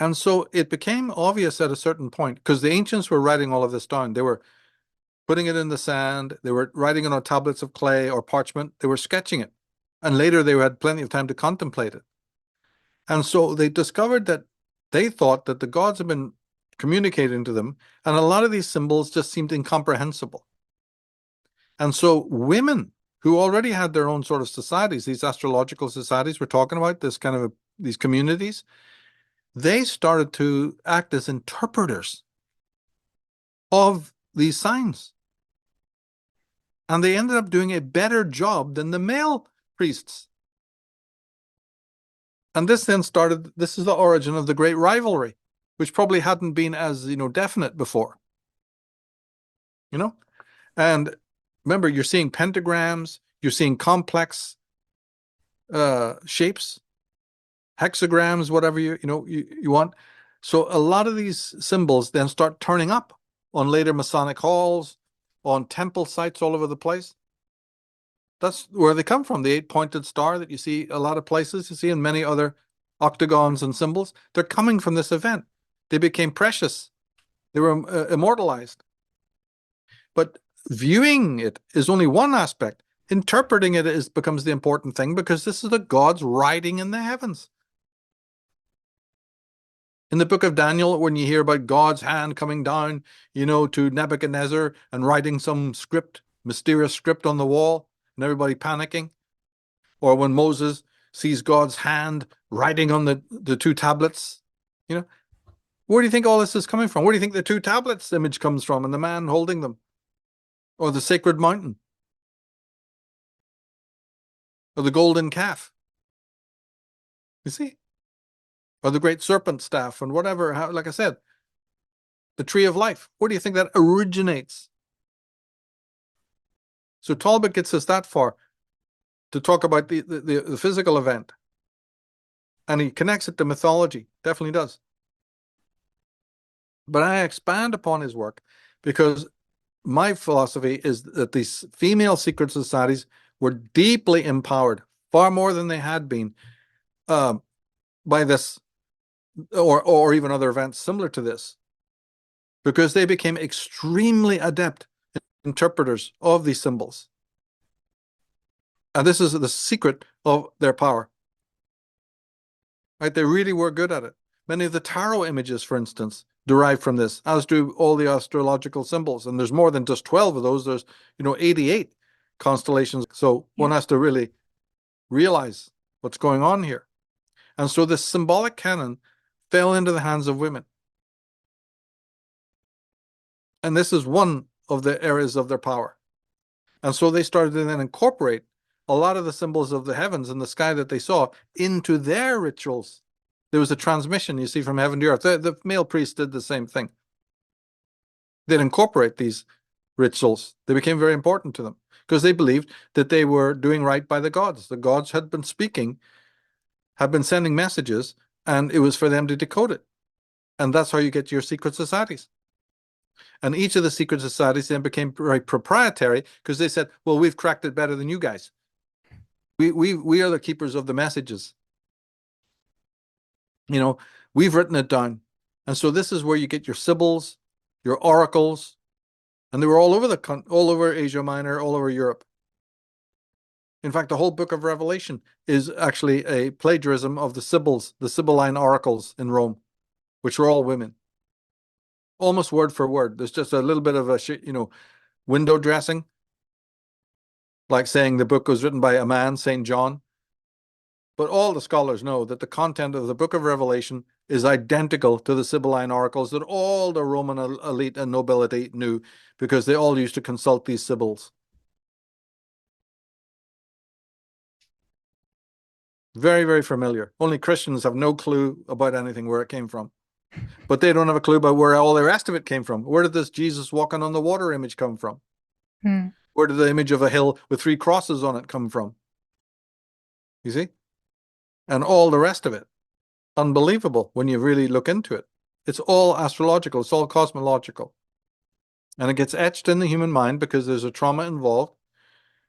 And so it became obvious at a certain point, because the ancients were writing all of this down. They were putting it in the sand, they were writing it on tablets of clay or parchment, they were sketching it. And later they had plenty of time to contemplate it. And so they discovered that they thought that the gods had been communicating to them, and a lot of these symbols just seemed incomprehensible. And so women who already had their own sort of societies, these astrological societies we're talking about, these communities, they started to act as interpreters of these signs. And they ended up doing a better job than the male priests. And this is the origin of the great rivalry, which probably hadn't been as, definite before. And remember, you're seeing pentagrams, you're seeing complex shapes, hexagrams, whatever you want. So a lot of these symbols then start turning up on later Masonic halls, on temple sites all over the place. That's where they come from. The 8-pointed star that you see a lot of places, you see in many other octagons and symbols, they're coming from this event. They became precious. They were immortalized. But viewing it is only one aspect. Interpreting it becomes the important thing, because this is the gods riding in the heavens. In the book of Daniel, when you hear about God's hand coming down, to Nebuchadnezzar and writing some mysterious script on the wall, and everybody panicking, or when Moses sees God's hand writing on the two tablets, where do you think all this is coming from? Where do you think the two tablets image comes from, and the man holding them, or the sacred mountain, or the golden calf? You see? Or the great serpent staff and whatever, like I said, the tree of life. Where do you think that originates? So Talbot gets us that far to talk about the physical event. And he connects it to mythology, definitely does. But I expand upon his work because my philosophy is that these female secret societies were deeply empowered, far more than they had been, by this, or even other events similar to this, because they became extremely adept interpreters of these symbols. And this is the secret of their power. Right? They really were good at it. Many of the tarot images, for instance, derive from this, as do all the astrological symbols. And there's more than just 12 of those. There's, 88 constellations. So one has to really realize what's going on here. And so this symbolic canon fell into the hands of women. And this is one of the areas of their power. And so they started to then incorporate a lot of the symbols of the heavens and the sky that they saw into their rituals. There was a transmission, you see, from heaven to earth. The male priests did the same thing. They'd incorporate these rituals. They became very important to them because they believed that they were doing right by the gods. The gods had been speaking, had been sending messages, and it was for them to decode it. And that's how you get your secret societies. And each of the secret societies then became very proprietary because they said, well, we've cracked it better than you guys. We are the keepers of the messages. We've written it down. And so this is where you get your sibyls, your oracles, and they were all over Asia Minor, all over Europe. In fact, the whole book of Revelation is actually a plagiarism of the sibyls, the Sibylline oracles in Rome, which were all women. Almost word for word. There's just a little bit of a, window dressing, like saying the book was written by a man, St. John. But all the scholars know that the content of the book of Revelation is identical to the Sibylline oracles that all the Roman elite and nobility knew because they all used to consult these sibyls. Very, very familiar. Only Christians have no clue about anything where it came from. But they don't have a clue about where all the rest of it came from. Where did this Jesus walking on the water image come from? Where did the image of a hill with 3 crosses on it come from? You see? And all the rest of it. Unbelievable when you really look into it. It's all astrological. It's all cosmological. And it gets etched in the human mind because there's a trauma involved.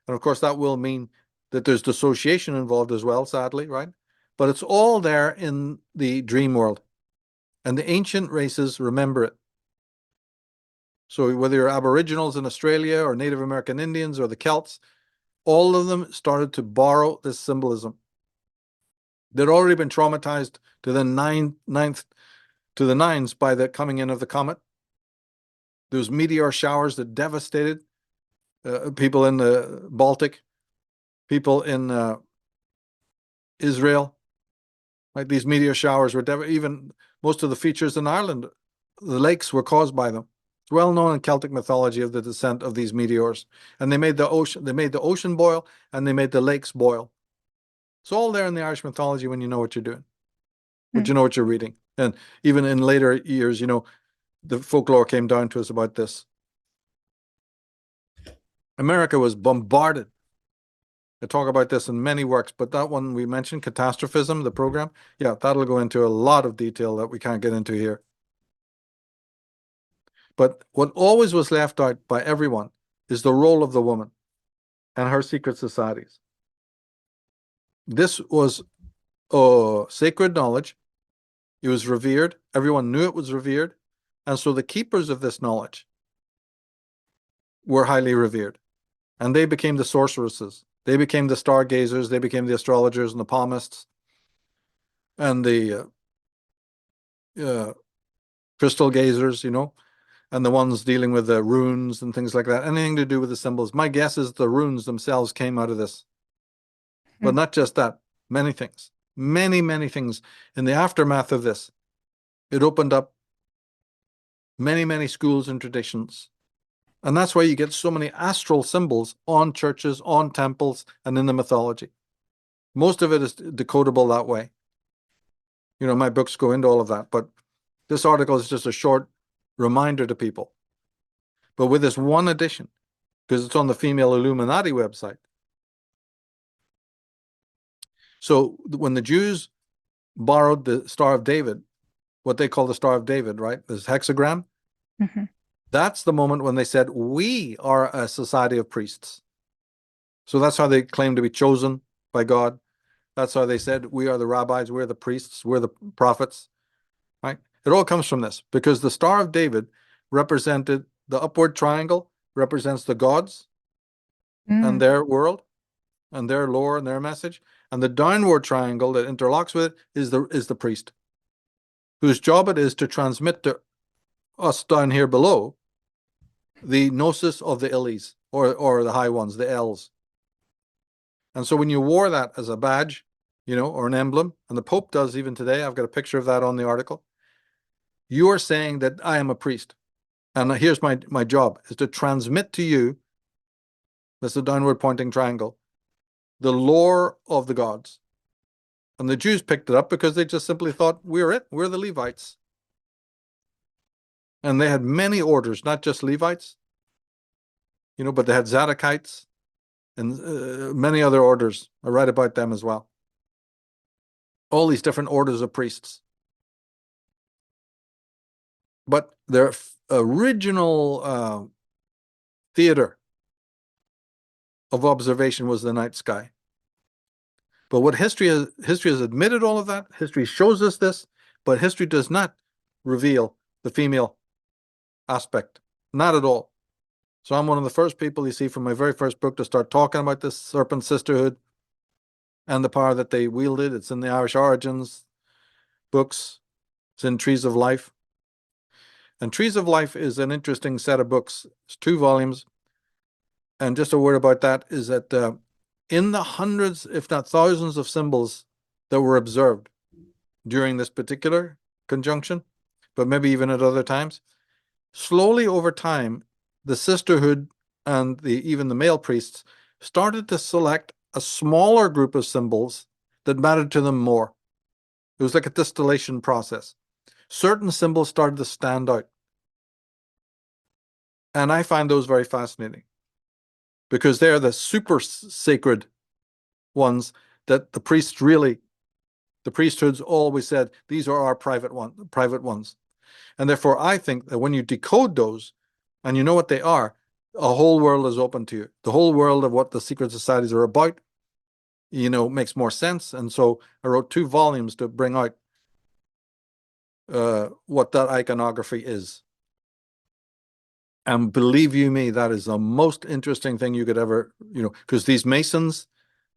And of course, that will mean that there's dissociation involved as well, sadly, right? But it's all there in the dream world. And the ancient races remember it. So whether you're Aboriginals in Australia or Native American Indians or the Celts, all of them started to borrow this symbolism. They'd already been traumatized to the nines by the coming in of the comet. Those meteor showers that devastated people in the Baltic, people in Israel. Like these meteor showers were even most of the features in Ireland, the lakes were caused by them. It's well known in Celtic mythology of the descent of these meteors. And they made the ocean boil and they made the lakes boil. It's all there in the Irish mythology when you know what you're doing, when you know what you're reading. And even in later years, the folklore came down to us about this. America was bombarded. I talk about this in many works, but that one we mentioned, Catastrophism, the program, that'll go into a lot of detail that we can't get into here. But what always was left out by everyone is the role of the woman and her secret societies. This was sacred knowledge. It was revered. Everyone knew it was revered. And so the keepers of this knowledge were highly revered. And they became the sorceresses. They became the stargazers. They became the astrologers and the palmists and the crystal gazers, and the ones dealing with the runes and things like that. Anything to do with the symbols. My guess is the runes themselves came out of this. But not just that. Many things. Many, many things. In the aftermath of this, it opened up many, many schools and traditions. And that's why you get so many astral symbols on churches, on temples, and in the mythology. Most of it is decodable that way. My books go into all of that, but this article is just a short reminder to people. But with this one addition, because it's on the Female Illuminati website. So when the Jews borrowed the Star of David, what they call the Star of David, right? This hexagram. Mm-hmm. That's the moment when they said, we are a society of priests. So that's how they claim to be chosen by God. That's how they said, we are the rabbis, we're the priests, we're the prophets, right? It all comes from this, because the Star of David represented the upward triangle, represents the gods and their world and their lore and their message. And the downward triangle that interlocks with it is the priest, whose job it is to transmit to us down here below the gnosis of the Illies, or the high ones, the L's. And so when you wore that as a badge, or an emblem, and the Pope does even today, I've got a picture of that on the article, you are saying that I am a priest. And here's my job, is to transmit to you, that's the downward pointing triangle, the lore of the gods. And the Jews picked it up because they just simply thought, we're the Levites. And they had many orders, not just Levites, but they had Zadokites and many other orders. I write about them as well. All these different orders of priests. But their original theater of observation was the night sky. But what history has admitted all of that. History shows us this, but history does not reveal the female aspect. Not at all. So I'm one of the first people you see from my very first book to start talking about this serpent sisterhood and the power that they wielded. It's in the Irish Origins books. It's in Trees of Life. And Trees of Life is an interesting set of books. It's 2 volumes. And just a word about that is that in the hundreds, if not thousands, of symbols that were observed during this particular conjunction, but maybe even at other times, slowly over time, the sisterhood and even the male priests started to select a smaller group of symbols that mattered to them more. It was like a distillation process. Certain symbols started to stand out. And I find those very fascinating, because they're the super sacred ones that the priesthoods always said, these are our private ones. And therefore, I think that when you decode those, and you know what they are, a whole world is open to you. The whole world of what the secret societies are about, makes more sense. And so I wrote 2 volumes to bring out what that iconography is. And believe you me, that is the most interesting thing you could ever, because these Masons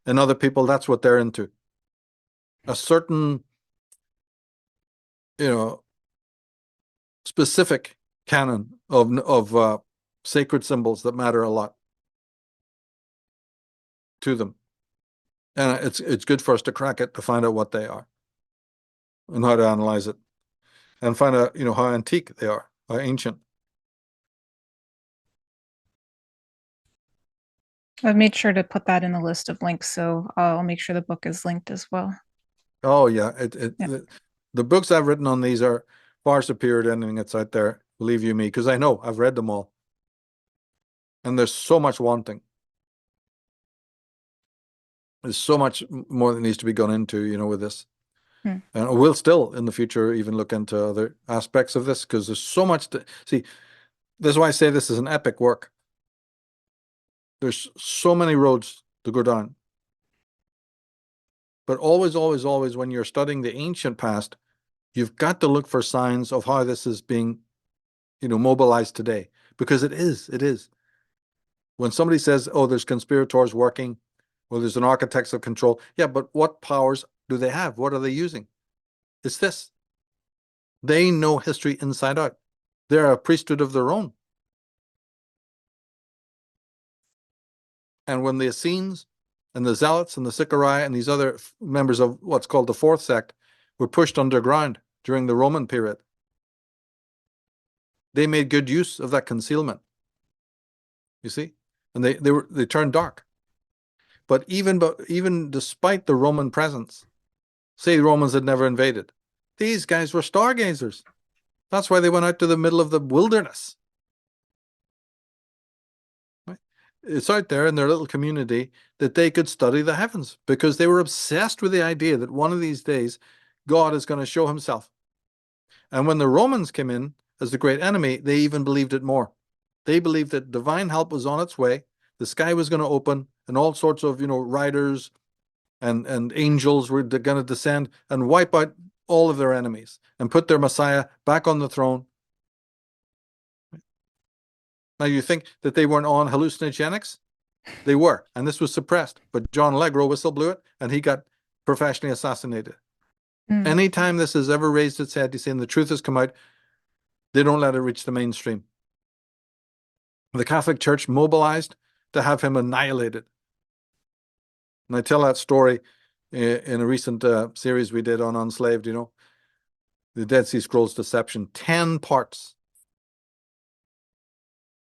and other people, that's what they're into. A certain, specific canon of sacred symbols that matter a lot to them. And it's good for us to crack it, to find out what they are and how to analyze it and find out, how antique they are, how ancient. I've made sure to put that in the list of links, so I'll make sure the book is linked as well. Oh yeah, Yeah. the books I've written on these are far superior to anything that's out there. Believe you me, because I know I've read them all, and there's so much wanting. There's so much more that needs to be gone into, with this. And we'll still in the future even look into other aspects of this, because there's so much to see. This is why I say this is an epic work. There's so many roads to go down. But always, always, always, when you're studying the ancient past, you've got to look for signs of how this is being, mobilized today. Because it is. When somebody says, oh, there's conspirators working, or there's an architects of control, yeah, but what powers do they have? What are they using? It's this. They know history inside out. They're a priesthood of their own. And when the Essenes and the Zealots and the Sicarii and these other members of what's called the Fourth Sect were pushed underground during the Roman period, they made good use of that concealment. You see? And they turned dark. But even despite the Roman presence, say the Romans had never invaded, These guys were stargazers. That's why they went out to the middle of the wilderness. Right? It's out there in their little community that they could study the heavens because they were obsessed with the idea that one of these days God is going to show himself. And when the Romans came in as the great enemy, they even believed it more. They believed that divine help was on its way, the sky was going to open, and all sorts of, riders and angels were going to descend and wipe out all of their enemies and put their Messiah back on the throne. Now, you think that they weren't on hallucinogenics? They were, and this was suppressed. But John Allegro whistle blew it, and he got professionally assassinated. Anytime this has ever raised its head, he's saying the truth has come out, they don't let it reach the mainstream. The Catholic Church mobilized to have him annihilated. And I tell that story in a recent series we did on Unslaved, the Dead Sea Scrolls Deception, 10 parts.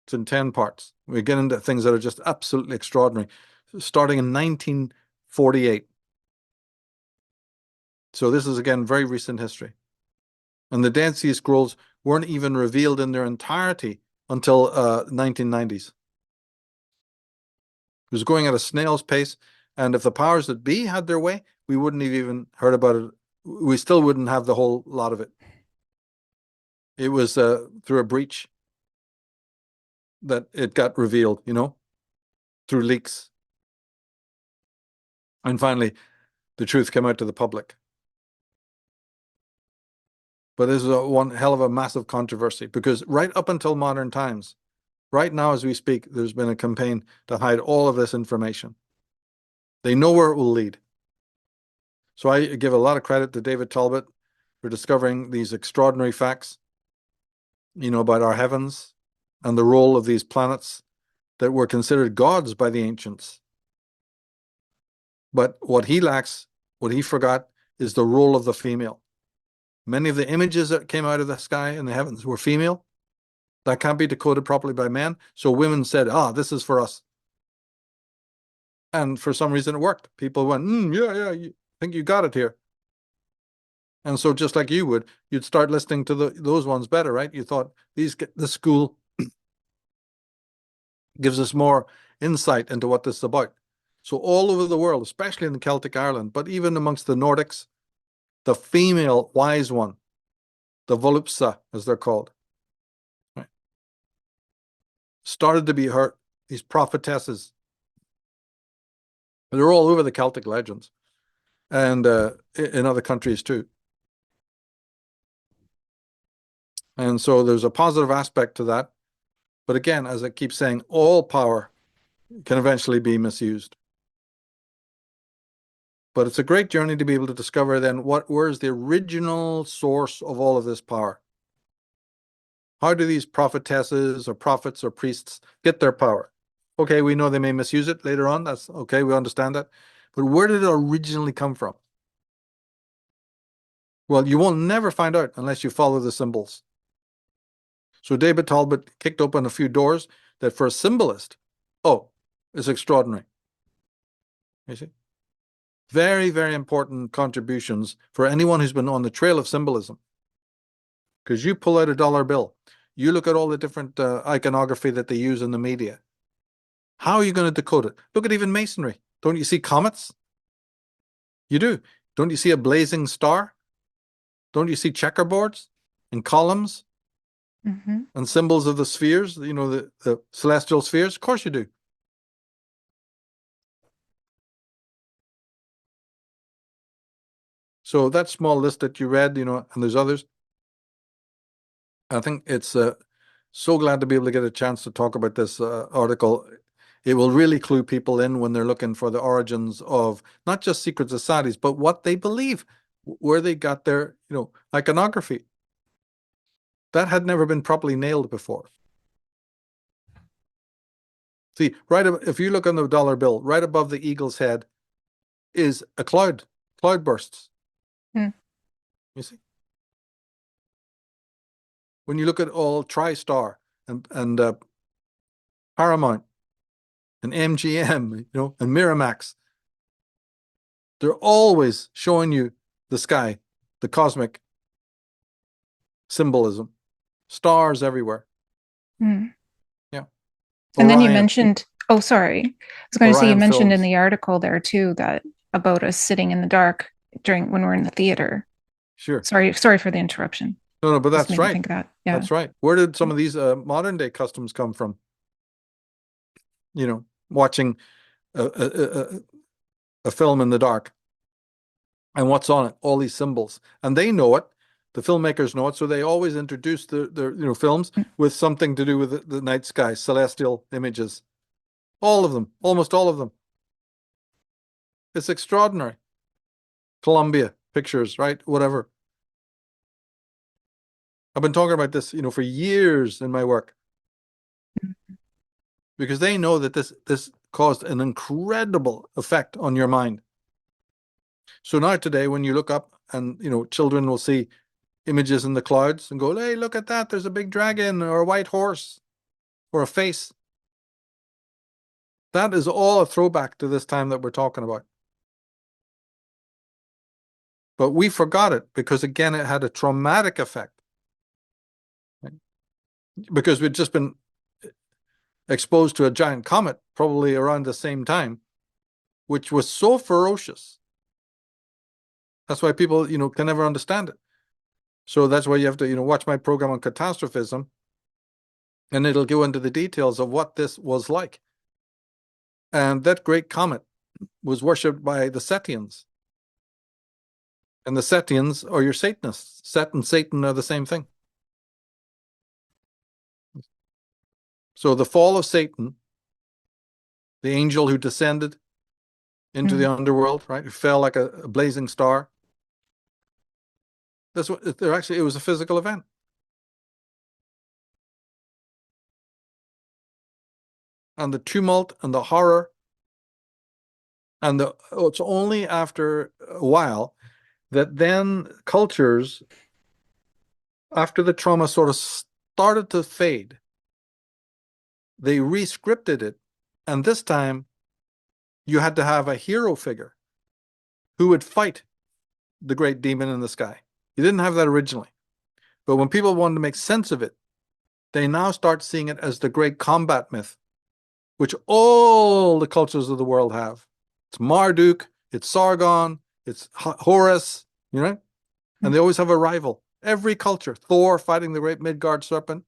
It's in 10 parts. We get into things that are just absolutely extraordinary, starting in 1948. So this is, again, very recent history. And the Dead Sea Scrolls weren't even revealed in their entirety until 1990s. It was going at a snail's pace, and if the powers that be had their way, we wouldn't have even heard about it. We still wouldn't have the whole lot of it. It was through a breach that it got revealed, through leaks. And finally, the truth came out to the public. But this is one hell of a massive controversy, because right up until modern times, right now as we speak, there's been a campaign to hide all of this information. They know where it will lead. So I give a lot of credit to David Talbot for discovering these extraordinary facts, about our heavens and the role of these planets that were considered gods by the ancients. But what he lacks, what he forgot, is the role of the female. Many of the images that came out of the sky and the heavens were female. That can't be decoded properly by men. So women said, this is for us. And for some reason it worked. People went, yeah, you think you got it here. And so just like you would, you'd start listening to those ones better, right? You thought, the school gives us more insight into what this is about. So all over the world, especially in the Celtic Ireland, but even amongst the Nordics, the female wise one, the Volupsa, as they're called, right, started to be heard, these prophetesses. They're all over the Celtic legends and in other countries too. And so there's a positive aspect to that. But again, as I keep saying, all power can eventually be misused. But it's a great journey to be able to discover then where's the original source of all of this power? How do these prophetesses or prophets or priests get their power? Okay, we know they may misuse it later on. That's okay, we understand that. But where did it originally come from? Well, you will never find out unless you follow the symbols. So David Talbot kicked open a few doors that for a symbolist, is extraordinary. You see? Very, very important contributions for anyone who's been on the trail of symbolism. Because you pull out a dollar bill, you look at all the different iconography that they use in the media. How are you going to decode it? Look at even masonry. Don't you see comets? You do. Don't you see a blazing star? Don't you see checkerboards and columns and symbols of the spheres, the celestial spheres? Of course you do. So that small list that you read, and there's others, I think it's so glad to be able to get a chance to talk about this article. It will really clue people in when they're looking for the origins of not just secret societies, but what they believe, where they got their, iconography. That had never been properly nailed before. See, if you look on the dollar bill, right above the eagle's head is a cloud bursts. You see? When you look at all TriStar and Paramount and MGM, and Miramax, they're always showing you the sky, the cosmic symbolism. Stars everywhere. Mm. Yeah. And then you Orion, mentioned, oh, sorry. I was going to say you Orion mentioned in films. the article there too that about us sitting in the dark during when we're in the theater. Sure. Sorry for the interruption. No, no, but Just that's made me right. think of that. Yeah. That's right. Where did some of these modern day customs come from? You know, watching a film in the dark. And what's on it? All these symbols. And they know it. The filmmakers know it. So they always introduce their films Mm. with something to do with the night sky, celestial images. All of them, almost all of them. It's extraordinary. Columbia Pictures, right? Whatever. I've been talking about this, for years in my work because they know that this caused an incredible effect on your mind. So now today, when you look up and, children will see images in the clouds and go, hey, look at that. There's a big dragon or a white horse or a face. That is all a throwback to this time that we're talking about. But we forgot it because, again, it had a traumatic effect. Right? Because we'd just been exposed to a giant comet probably around the same time, which was so ferocious. That's why people, can never understand it. So that's why you have to, watch my program on catastrophism, and it'll go into the details of what this was like. And that great comet was worshipped by the Setians. And the Setians are your Satanists. Set and Satan are the same thing. So the fall of Satan, the angel who descended into the underworld, right, who fell like a blazing star. That's what it was a physical event. And the tumult and the horror, and it's only after a while that then cultures, after the trauma sort of started to fade, they re-scripted it. And this time you had to have a hero figure who would fight the great demon in the sky. You didn't have that originally. But when people wanted to make sense of it, they now start seeing it as the great combat myth, which all the cultures of the world have. It's Marduk, it's Sargon, it's Horus, and they always have a rival. Every culture, Thor fighting the great Midgard serpent,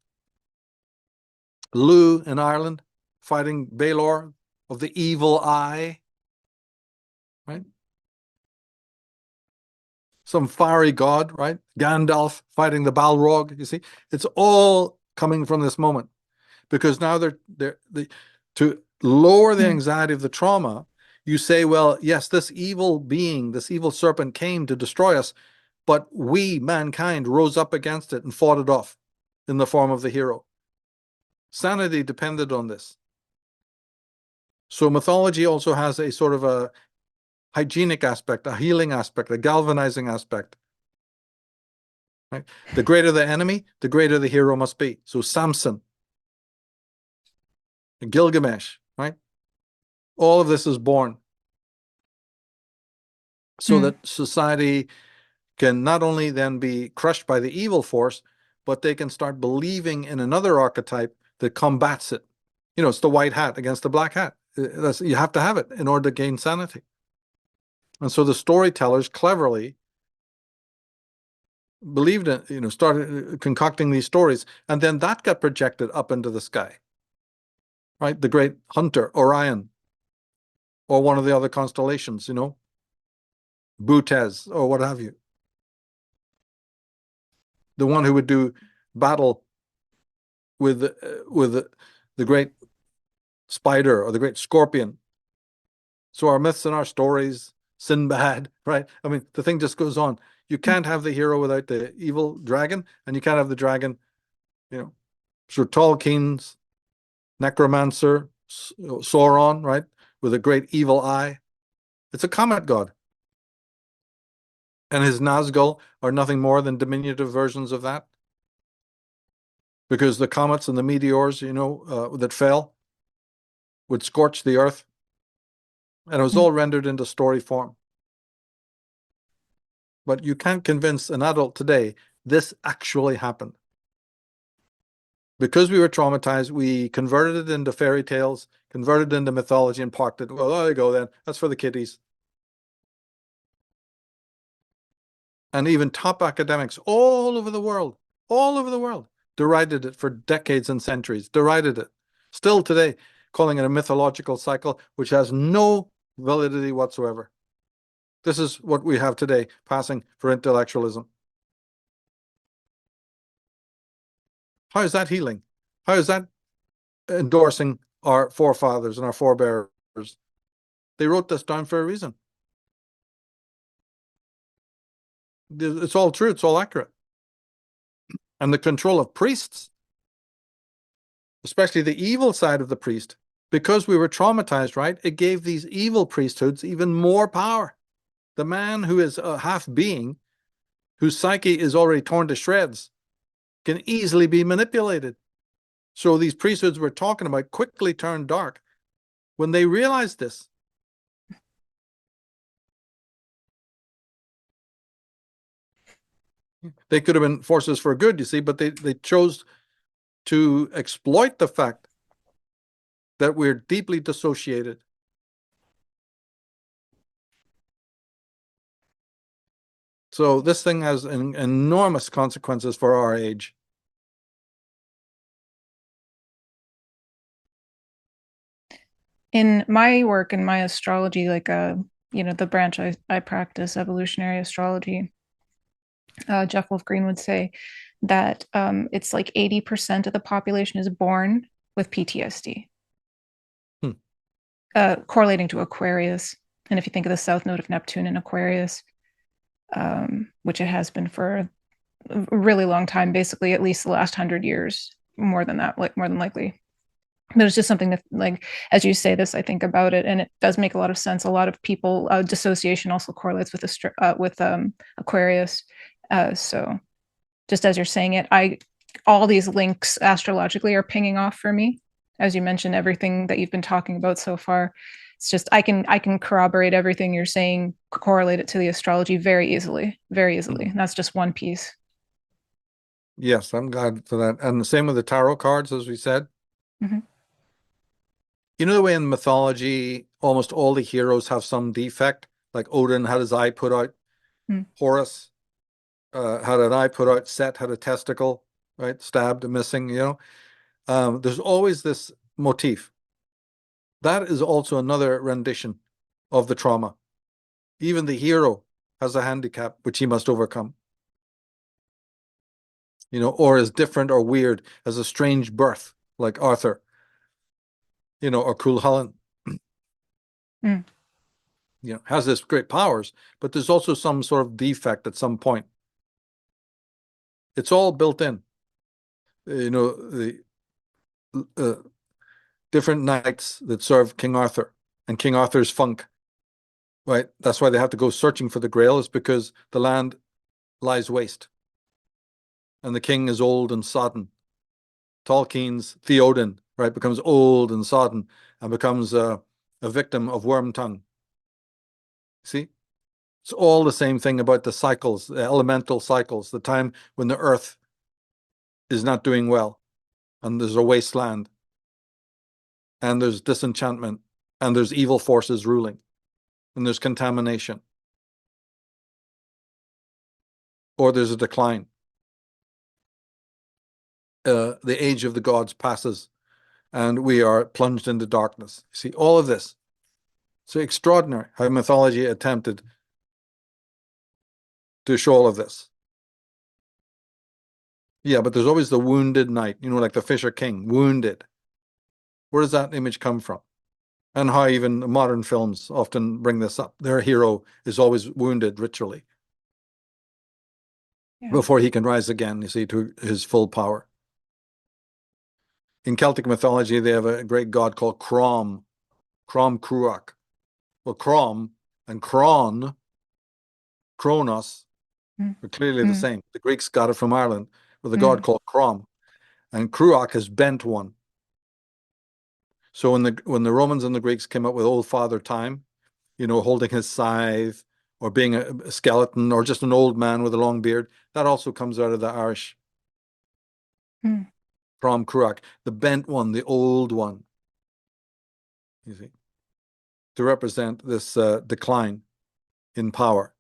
Lu in Ireland fighting Balor of the evil eye, right? Some fiery god, right? Gandalf fighting the Balrog. You see, it's all coming from this moment because now to lower the anxiety of the trauma. You say, well, yes, this evil being, this evil serpent came to destroy us, but we, mankind, rose up against it and fought it off in the form of the hero. Sanity depended on this. So mythology also has a sort of a hygienic aspect, a healing aspect, a galvanizing aspect. Right? The greater the enemy, the greater the hero must be. So Samson, Gilgamesh, right? All of this is born so that society can not only then be crushed by the evil force, but they can start believing in another archetype that combats it. It's the white hat against the black hat. You have to have it in order to gain sanity. And so the storytellers cleverly believed in, started concocting these stories, and then that got projected up into the sky, right? The great hunter, Orion, or one of the other constellations, Butes, or what have you. The one who would do battle with the great spider or the great scorpion. So our myths and our stories, Sinbad, right? I mean, the thing just goes on. You can't have the hero without the evil dragon, and you can't have the dragon, Sir Tolkien's necromancer, Sauron, right? With a great evil eye. It's a comet god. And his Nazgul are nothing more than diminutive versions of that. Because the comets and the meteors, that fell would scorch the earth. And it was all rendered into story form. But you can't convince an adult today This actually happened. Because we were traumatized, we converted it into fairy tales, converted it into mythology, and parked it. Well, there you go then. That's for the kiddies. And even top academics all over the world, derided it for decades and centuries, derided it. Still today, calling it a mythological cycle, which has no validity whatsoever. This is what we have today, passing for intellectualism. How is that healing? How is that endorsing our forefathers and our forebears? They wrote this down for a reason. It's all true. It's all accurate. And the control of priests, especially the evil side of the priest, because we were traumatized, right? It gave these evil priesthoods even more power. The man who is a half being, whose psyche is already torn to shreds, can easily be manipulated. So these priesthoods we're talking about quickly turned dark when they realized this. They could have been forces for good, you see, but they chose to exploit the fact that we're deeply dissociated. So this thing has enormous consequences for our age. In my work, in my astrology, like the branch I practice, evolutionary astrology, Jeff Wolf Green would say that it's like 80% of the population is born with PTSD, correlating to Aquarius. And if you think of the south node of Neptune in Aquarius, which it has been for a really long time, basically at least the last 100 years, more than that, like more than likely. But it's just something that, like, as you say this, I think about it, and it does make a lot of sense. A lot of people, dissociation also correlates with Aquarius. So just as you're saying it, all these links astrologically are pinging off for me. As you mentioned, everything that you've been talking about so far, it's just I can corroborate everything you're saying, correlate it to the astrology very easily, very easily. And that's just one piece. Yes, I'm glad for that. And the same with the tarot cards, as we said. Mm-hmm. You know the way in mythology, almost all the heroes have some defect, like Odin had his eye put out, Horus had an eye put out, Set had a testicle, right, stabbed and missing, there's always this motif. That is also another rendition of the trauma. Even the hero has a handicap which he must overcome, or is different or weird, has a strange birth, like Arthur, or Cuchulainn. Has this great powers, but there's also some sort of defect at some point. It's all built in. The different knights that serve King Arthur and King Arthur's funk, right? That's why they have to go searching for the Grail, is because the land lies waste and the king is old and sodden. Tolkien's Theoden, right, becomes old and sodden and becomes a victim of worm tongue. See? It's all the same thing about the cycles, the elemental cycles, the time when the earth is not doing well and there's a wasteland and there's disenchantment and there's evil forces ruling and there's contamination or there's a decline. The age of the gods passes and we are plunged into darkness. See, all of this. So extraordinary how mythology attempted to show all of this. Yeah, but there's always the wounded knight, like the Fisher King, wounded. Where does that image come from? And how even modern films often bring this up. Their hero is always wounded ritually before he can rise again, you see, to his full power. In Celtic mythology, they have a great god called Crom Cruach. Well, Crom and Cron, Kronos, are clearly the same. The Greeks got it from Ireland with a god called Crom. And Cruach is bent one. So when the Romans and the Greeks came up with Old Father Time, holding his scythe or being a skeleton, or just an old man with a long beard. That also comes out of the Irish. From Cruach, the bent one, the old one, you see, to represent this decline in power.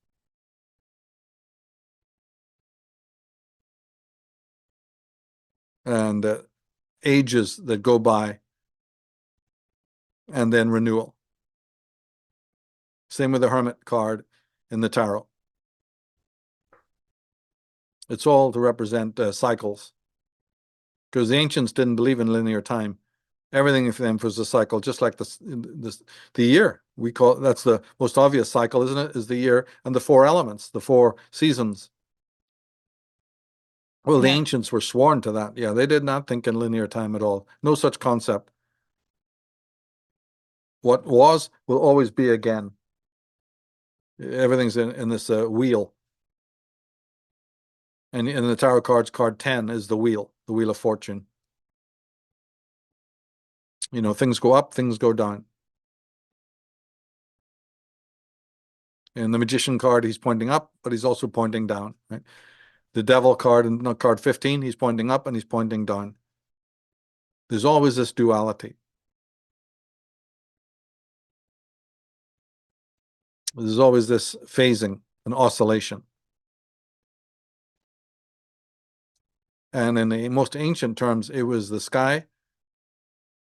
And ages that go by, and then renewal. Same with the Hermit card in the tarot. It's all to represent cycles, because the ancients didn't believe in linear time. Everything for them was a cycle, just like the year. We call that's the most obvious cycle, isn't it? Is the year and the four elements, the four seasons. Well, the ancients were sworn to that. Yeah, they did not think in linear time at all. No such concept. What was will always be again. Everything's in this wheel. And in the tarot cards, card 10 is the wheel of fortune. You know, things go up, things go down. In the magician card, he's pointing up, but he's also pointing down, right? The devil card, and card 15, he's pointing up and he's pointing down. There's always this duality. There's always this phasing and oscillation. And in the most ancient terms, it was the sky,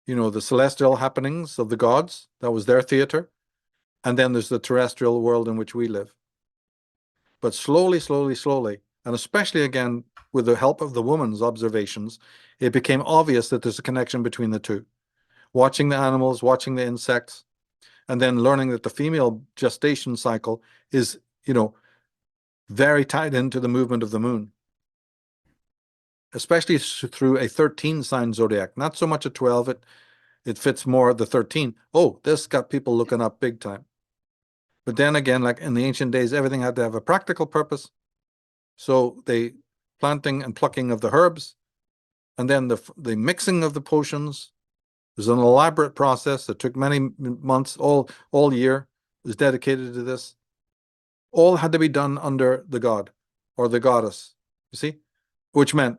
you know, the celestial happenings of the gods. That was their theater. And then there's the terrestrial world in which we live. But slowly, and especially again with the help of the woman's observations, it became obvious that there's a connection between the two. Watching the animals, watching the insects, and then learning that the female gestation cycle is, you know, very tied into the movement of the moon, especially through a 13 sign zodiac, not so much a 12. It fits more the 13. Oh, this got people looking up big time. But then again, like in the ancient days, everything had to have a practical purpose. So the planting and plucking of the herbs, and then the mixing of the potions was an elaborate process that took many months, all year, was dedicated to this. All had to be done under the god or the goddess, you see, which meant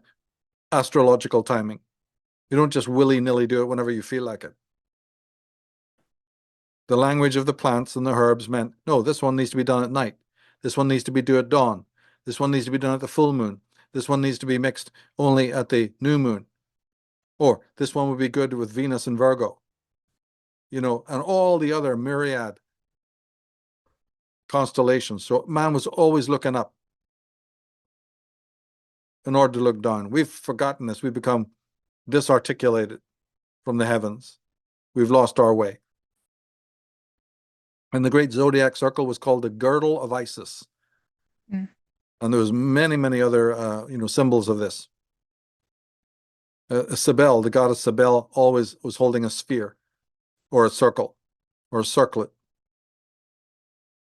astrological timing. You don't just willy-nilly do it whenever you feel like it. The language of the plants and the herbs meant, no, this one needs to be done at night. This one needs to be done at dawn. This one needs to be done at the full moon. This one needs to be mixed only at the new moon. Or this one would be good with Venus and Virgo. You know, and all the other myriad constellations. So man was always looking up in order to look down. We've forgotten this. We've become disarticulated from the heavens. We've lost our way. And the great zodiac circle was called the girdle of Isis. And there was many other, you know, symbols of this. Cybele, the goddess Cybele, always was holding a sphere or a circle or a circlet.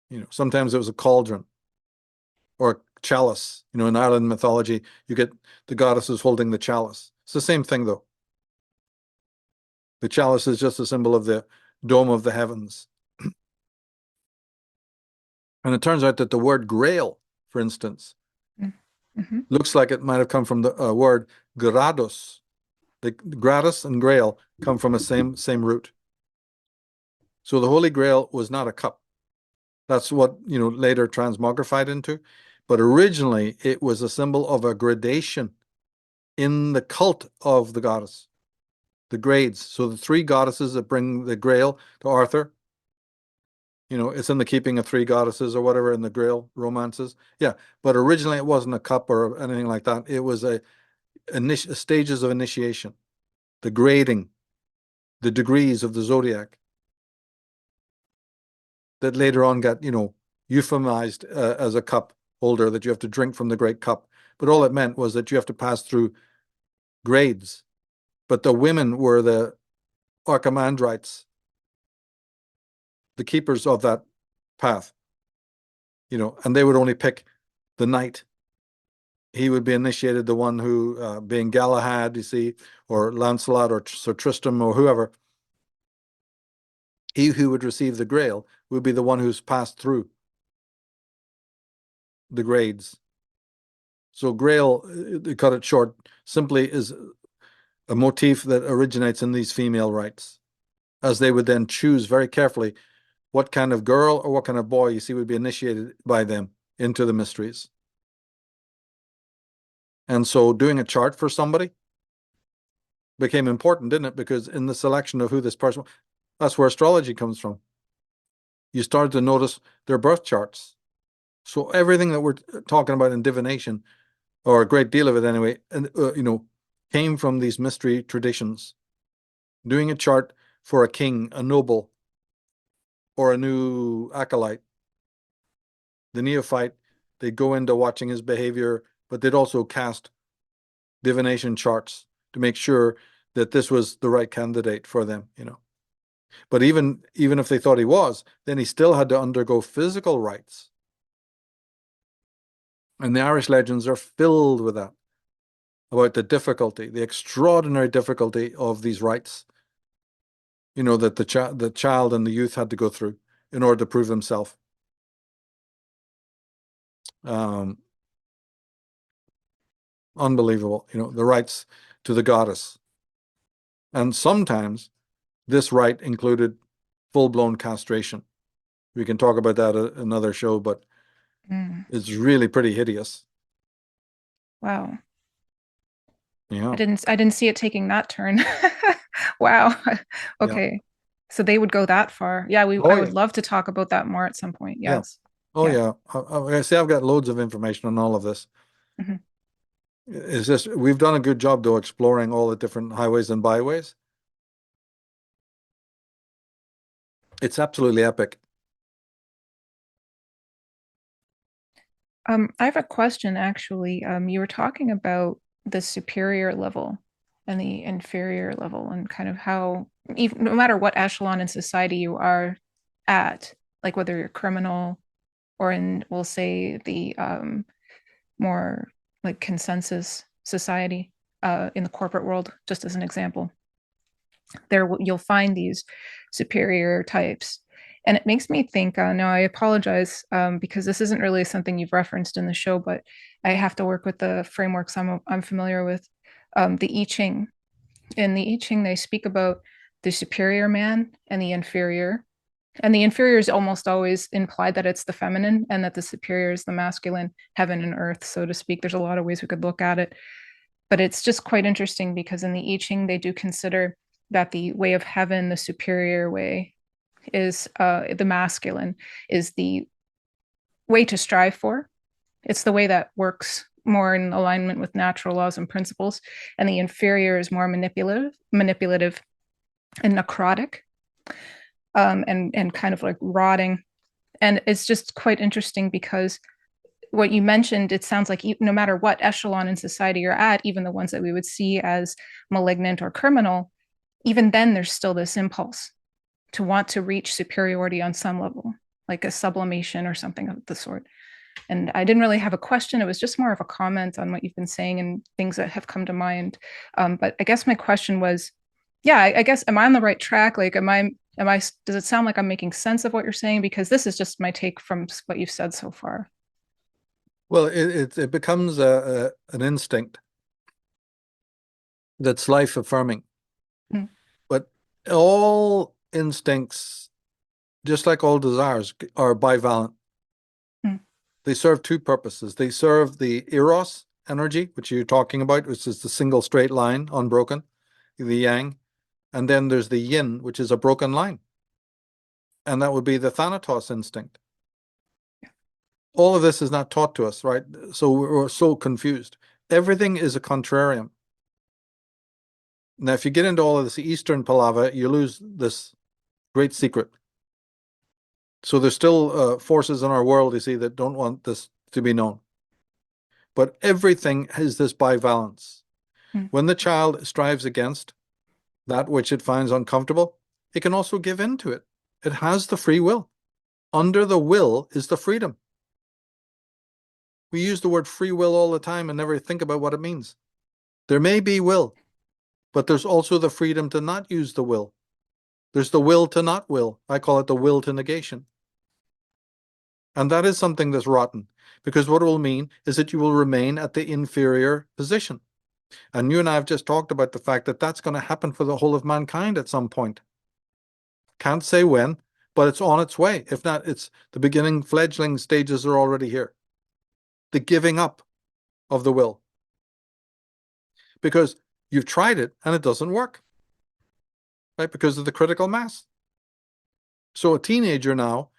You know, sometimes it was a cauldron or a chalice. You know, in Ireland mythology, you get the goddesses holding the chalice. It's the same thing, though. The chalice is just a symbol of the dome of the heavens. And it turns out that the word grail, for instance, looks like it might have come from the word gradus. The gradus and grail come from a same root. So the Holy Grail was not a cup. That's what, you know, later transmogrified into. But originally, it was a symbol of a gradation in the cult of the goddess, the grades. So the three goddesses that bring the Grail to Arthur, you know, it's in the keeping of three goddesses or whatever in the Grail romances. Yeah, but originally it wasn't a cup or anything like that. It was a stages of initiation, the grading, the degrees of the zodiac that later on got, you know, euphemized as a cup holder, that you have to drink from the great cup. But all it meant was that you have to pass through grades. But the women were the archimandrites, the keepers of that path, you know, and they would only pick the knight. He would be initiated, the one who, being Galahad, you see, or Lancelot or Sir Tristram or whoever, he who would receive the Grail would be the one who's passed through the grades. So Grail, to cut it short, simply is a motif that originates in these female rites, as they would then choose very carefully what kind of girl or what kind of boy you see would be initiated by them into the mysteries. And so doing a chart for somebody became important, didn't it? Because in the selection of who this person, that's where astrology comes from. You started to notice their birth charts. So everything that we're talking about in divination, or a great deal of it anyway, and came from these mystery traditions. Doing a chart for a king, a noble, or a new acolyte. The neophyte, they'd go into watching his behavior, but they'd also cast divination charts to make sure that this was the right candidate for them, But even if they thought he was, then he still had to undergo physical rites. And the Irish legends are filled with that, about the difficulty, the extraordinary difficulty of these rites, that the child and the youth had to go through in order to prove himself. Unbelievable, the rites to the goddess. And sometimes this rite included full-blown castration. We can talk about that at another show, but it's really pretty hideous. Wow. Yeah. I didn't see it taking that turn. Wow. Okay. Yeah. So they would go that far. Yeah, I would love to talk about that more at some point. Yeah. Yes. Oh, yeah. I see I've got loads of information on all of this. Mm-hmm. It's just, we've done a good job, though, exploring all the different highways and byways. It's absolutely epic. I have a question, actually. You were talking about the superior level and the inferior level, and kind of how, even, no matter what echelon in society you are at, like whether you're criminal or in, we'll say, the more like consensus society in the corporate world, just as an example, there you'll find these superior types. And it makes me think, now I apologize because this isn't really something you've referenced in the show, but I have to work with the frameworks I'm familiar with. The I Ching. In the I Ching, they speak about the superior man and the inferior. And the inferior is almost always implied that it's the feminine, and that the superior is the masculine, heaven and earth, so to speak. There's a lot of ways we could look at it. But it's just quite interesting because in the I Ching, they do consider that the way of heaven, the superior way, is the masculine, is the way to strive for. It's the way that works more in alignment with natural laws and principles. And the inferior is more manipulative and necrotic, and kind of like rotting. And it's just quite interesting because what you mentioned, it sounds like no matter what echelon in society you're at, even the ones that we would see as malignant or criminal, even then there's still this impulse to want to reach superiority on some level, like a sublimation or something of the sort. And I didn't really have a question. It was just more of a comment on what you've been saying and things that have come to mind. But I guess my question was, yeah, I guess, am I on the right track? Like, does it sound like I'm making sense of what you're saying? Because this is just my take from what you've said so far. Well, it becomes an instinct that's life affirming. Mm. But all instincts, just like all desires, are bivalent. Mm. They serve two purposes. They serve the eros energy, which you're talking about, which is the single straight line, unbroken, the yang. And then there's the yin, which is a broken line. And that would be the thanatos instinct. All of this is not taught to us, right? So we're so confused. Everything is a contrarium. Now, if you get into all of this Eastern palaver, you lose this great secret. So there's still forces in our world, you see, that don't want this to be known. But everything has this bivalence. Mm. When the child strives against that which it finds uncomfortable, it can also give in to it. It has the free will. Under the will is the freedom. We use the word free will all the time and never think about what it means. There may be will, but there's also the freedom to not use the will. There's the will to not will. I call it the will to negation. And that is something that's rotten, because what it will mean is that you will remain at the inferior position. And you and I have just talked about the fact that that's going to happen for the whole of mankind at some point. Can't say when, but it's on its way. If not, it's the beginning fledgling stages are already here. The giving up of the will. Because you've tried it and it doesn't work. Right? Because of the critical mass. So a teenager now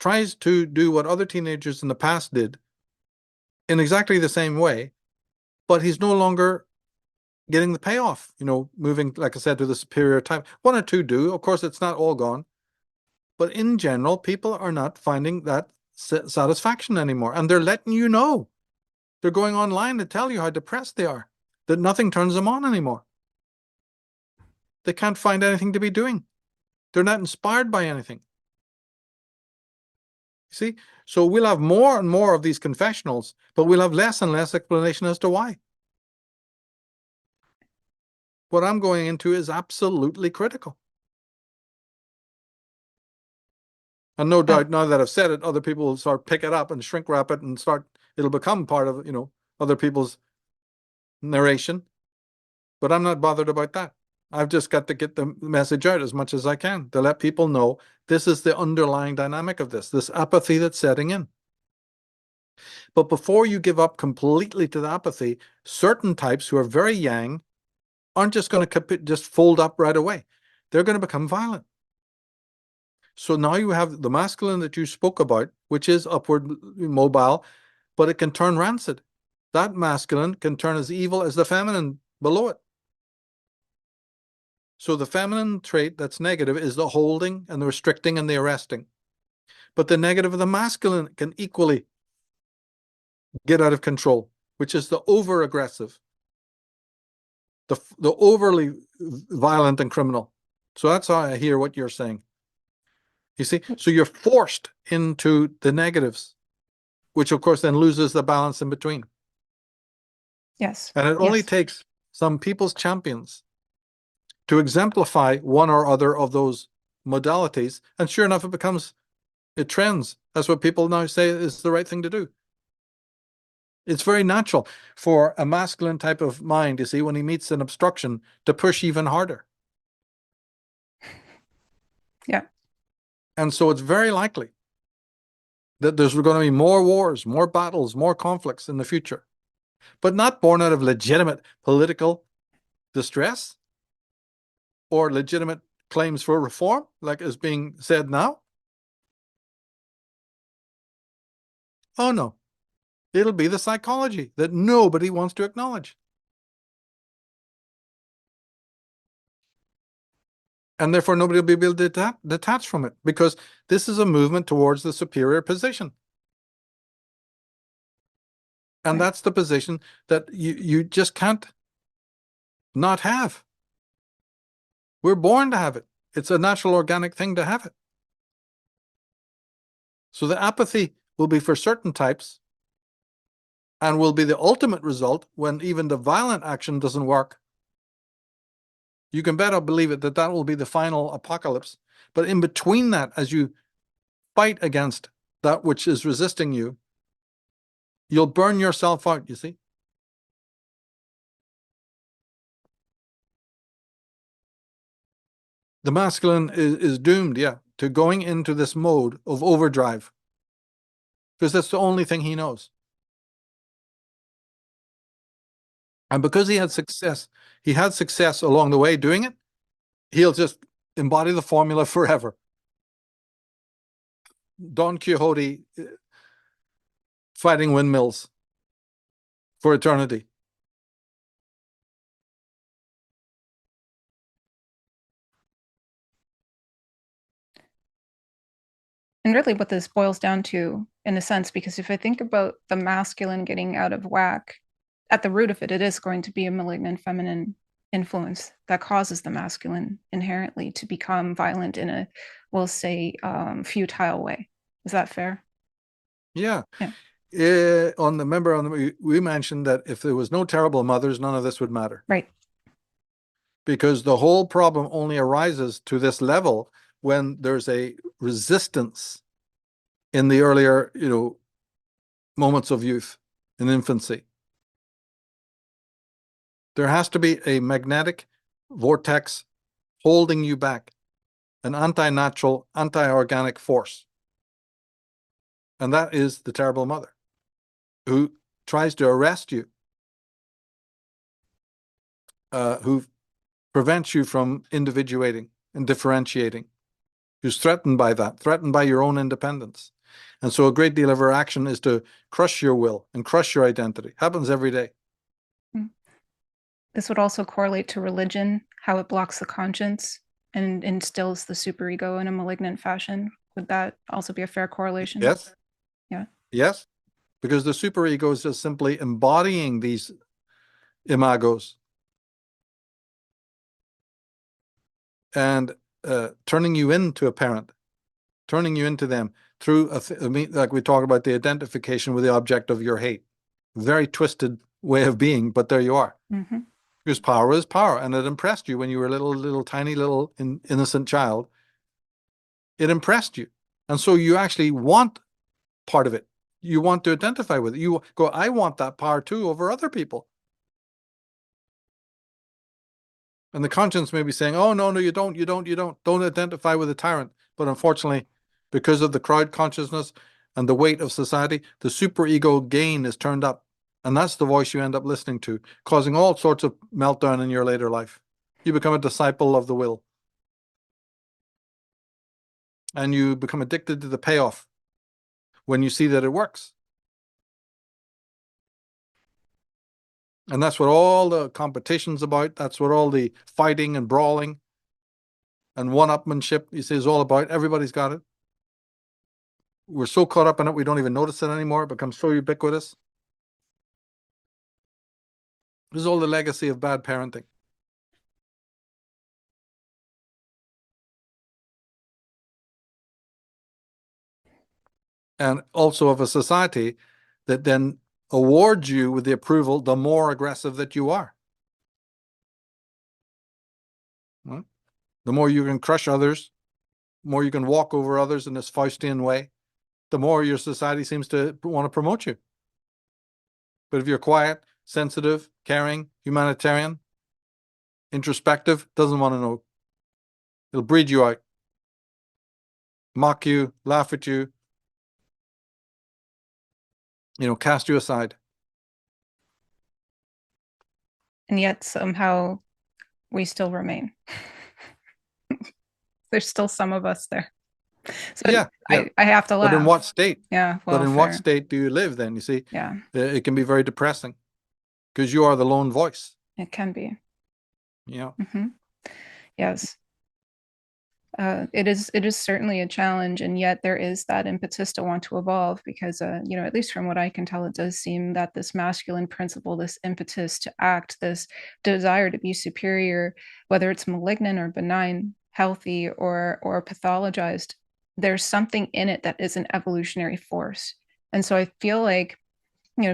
tries to do what other teenagers in the past did in exactly the same way, but he's no longer getting the payoff, moving, like I said, to the superior type. One or two do. Of course, it's not all gone. But in general, people are not finding that satisfaction anymore. And they're letting you know. They're going online to tell you how depressed they are, that nothing turns them on anymore. They can't find anything to be doing. They're not inspired by anything. See? So we'll have more and more of these confessionals, but we'll have less and less explanation as to why. What I'm going into is absolutely critical. And no doubt, now that I've said it, other people will start pick it up and shrink wrap it and it'll become part of, other people's narration. But I'm not bothered about that. I've just got to get the message out as much as I can to let people know this is the underlying dynamic of this apathy that's setting in. But before you give up completely to the apathy, certain types who are very yang aren't just going to just fold up right away. They're going to become violent. So now you have the masculine that you spoke about, which is upward mobile, but it can turn rancid. That masculine can turn as evil as the feminine below it. So the feminine trait that's negative is the holding and the restricting and the arresting. But the negative of the masculine can equally get out of control, which is the over-aggressive, the overly violent and criminal. So that's how I hear what you're saying. You see? So you're forced into the negatives, which of course then loses the balance in between. Yes. And it only takes some people's champions to exemplify one or other of those modalities. And sure enough, it trends. That's what people now say is the right thing to do. It's very natural for a masculine type of mind, you see, when he meets an obstruction, to push even harder. Yeah. And so it's very likely that there's going to be more wars, more battles, more conflicts in the future, but not born out of legitimate political distress or legitimate claims for reform, like is being said now. Oh, no. It'll be the psychology that nobody wants to acknowledge. And therefore, nobody will be able to detach from it, because this is a movement towards the superior position. And that's the position that you just can't not have. We're born to have it. It's a natural organic thing to have it. So the apathy will be for certain types and will be the ultimate result when even the violent action doesn't work. You can better believe it that will be the final apocalypse. But in between that, as you fight against that which is resisting you, you'll burn yourself out, you see. The masculine is doomed, to going into this mode of overdrive, because that's the only thing he knows. And because he had success along the way doing it, he'll just embody the formula forever. Don Quixote fighting windmills for eternity. And really what this boils down to, in a sense, because if I think about the masculine getting out of whack, at the root of it, it is going to be a malignant feminine influence that causes the masculine inherently to become violent in a, we'll say, futile way. Is that fair? Yeah. We mentioned that if there was no terrible mothers, none of this would matter. Right. Because the whole problem only arises to this level when there's a resistance in the earlier, moments of youth, in infancy. There has to be a magnetic vortex holding you back, an anti-natural, anti-organic force. And that is the terrible mother who tries to arrest you, who prevents you from individuating and differentiating, who's threatened by that, threatened by your own independence. And so a great deal of her action is to crush your will and crush your identity. Happens every day. This would also correlate to religion, how it blocks the conscience and instills the superego in a malignant fashion. Would that also be a fair correlation? Yes. Yeah. Yes. Because the superego is just simply embodying these imagos and turning you into a parent, turning you into them through, like we talk about the identification with the object of your hate. Very twisted way of being, but there you are. Mm-hmm. Because power is power, and it impressed you when you were a little tiny, innocent child. It impressed you. And so you actually want part of it. You want to identify with it. You go, I want that power too over other people. And the conscience may be saying, oh, no, you don't. Don't identify with the tyrant. But unfortunately, because of the crowd consciousness and the weight of society, the superego gain is turned up. And that's the voice you end up listening to, causing all sorts of meltdown in your later life. You become a disciple of the will. And you become addicted to the payoff when you see that it works. And that's what all the competition's about. That's what all the fighting and brawling and one-upmanship, you see, is all about. Everybody's got it. We're so caught up in it, we don't even notice it anymore. It becomes so ubiquitous. This is all the legacy of bad parenting. And also of a society that then awards you with the approval the more aggressive that you are. Right? The more you can crush others, the more you can walk over others in this Faustian way, the more your society seems to want to promote you. But if you're quiet, sensitive, caring, humanitarian, introspective, doesn't want to know. It'll breed you out, mock you, laugh at you, cast you aside. And yet somehow we still remain. There's still some of us there. So Yeah. I have to laugh. But in what state? Yeah. But Well, in what state do you live then? You see, yeah, it can be very depressing because you are the lone voice. it can be. Yeah. Mm-hmm. Yes. It is certainly a challenge, and yet there is that impetus to want to evolve because, at least from what I can tell, it does seem that this masculine principle, this impetus to act, this desire to be superior, whether it's malignant or benign, healthy or pathologized, there's something in it that is an evolutionary force. And so I feel like,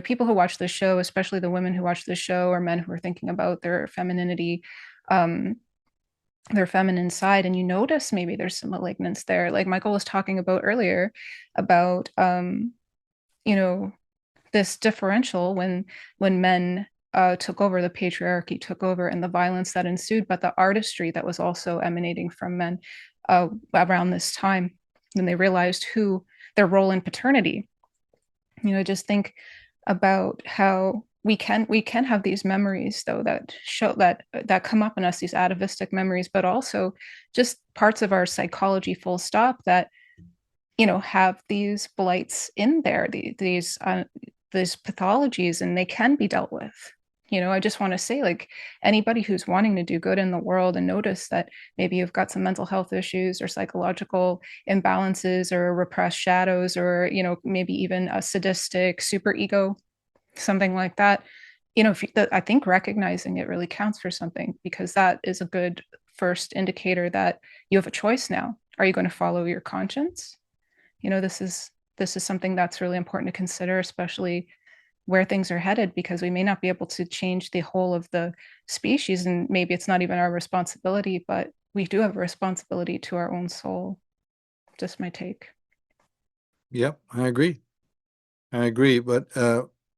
people who watch the show, especially the women who watch the show, or men who are thinking about their femininity, their feminine side, and you notice maybe there's some malignance there, like Michael was talking about earlier about this differential when men took over, the patriarchy took over, and the violence that ensued, but the artistry that was also emanating from men around this time when they realized who their role in paternity. Just think about how we can have these memories though that show that come up in us, these atavistic memories, but also just parts of our psychology full stop that have these blights in there, these pathologies, and they can be dealt with. I just want to say, like, anybody who's wanting to do good in the world and notice that maybe you've got some mental health issues or psychological imbalances or repressed shadows, or maybe even a sadistic super ego, something like that, I think recognizing it really counts for something, because that is a good first indicator that you have a choice now. Are you going to follow your conscience? This is something that's really important to consider, especially where things are headed, because we may not be able to change the whole of the species, and maybe it's not even our responsibility, but we do have a responsibility to our own soul. Just my take. Yep, I agree. I agree. But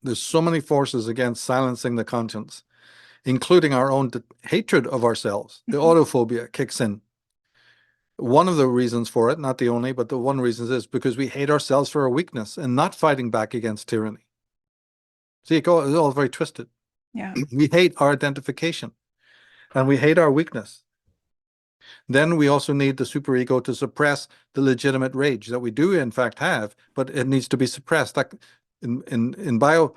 there's so many forces against silencing the conscience, including our own hatred of ourselves. The autophobia kicks in. One of the reasons for it, not the only, but the one reason is because we hate ourselves for our weakness and not fighting back against tyranny. See, it's all very twisted. Yeah. We hate our identification and we hate our weakness. Then we also need the superego to suppress the legitimate rage that we do in fact have, but it needs to be suppressed. Like in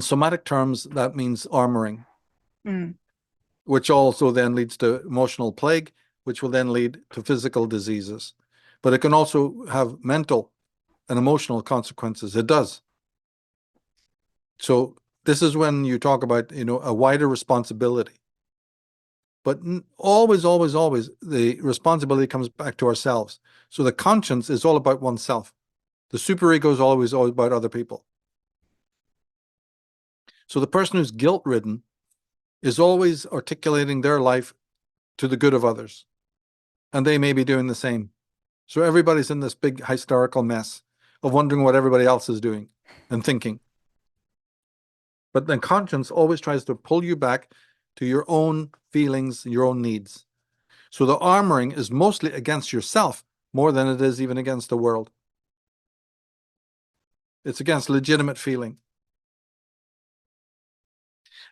somatic terms, that means armoring, which also then leads to emotional plague, which will then lead to physical diseases. But it can also have mental and emotional consequences. It does. So this is when you talk about, a wider responsibility. But always, always, always, the responsibility comes back to ourselves. So the conscience is all about oneself. The superego is always about other people. So the person who's guilt-ridden is always articulating their life to the good of others. And they may be doing the same. So everybody's in this big hysterical mess of wondering what everybody else is doing and thinking. But then conscience always tries to pull you back to your own feelings, your own needs. So the armoring is mostly against yourself more than it is even against the world. It's against legitimate feeling.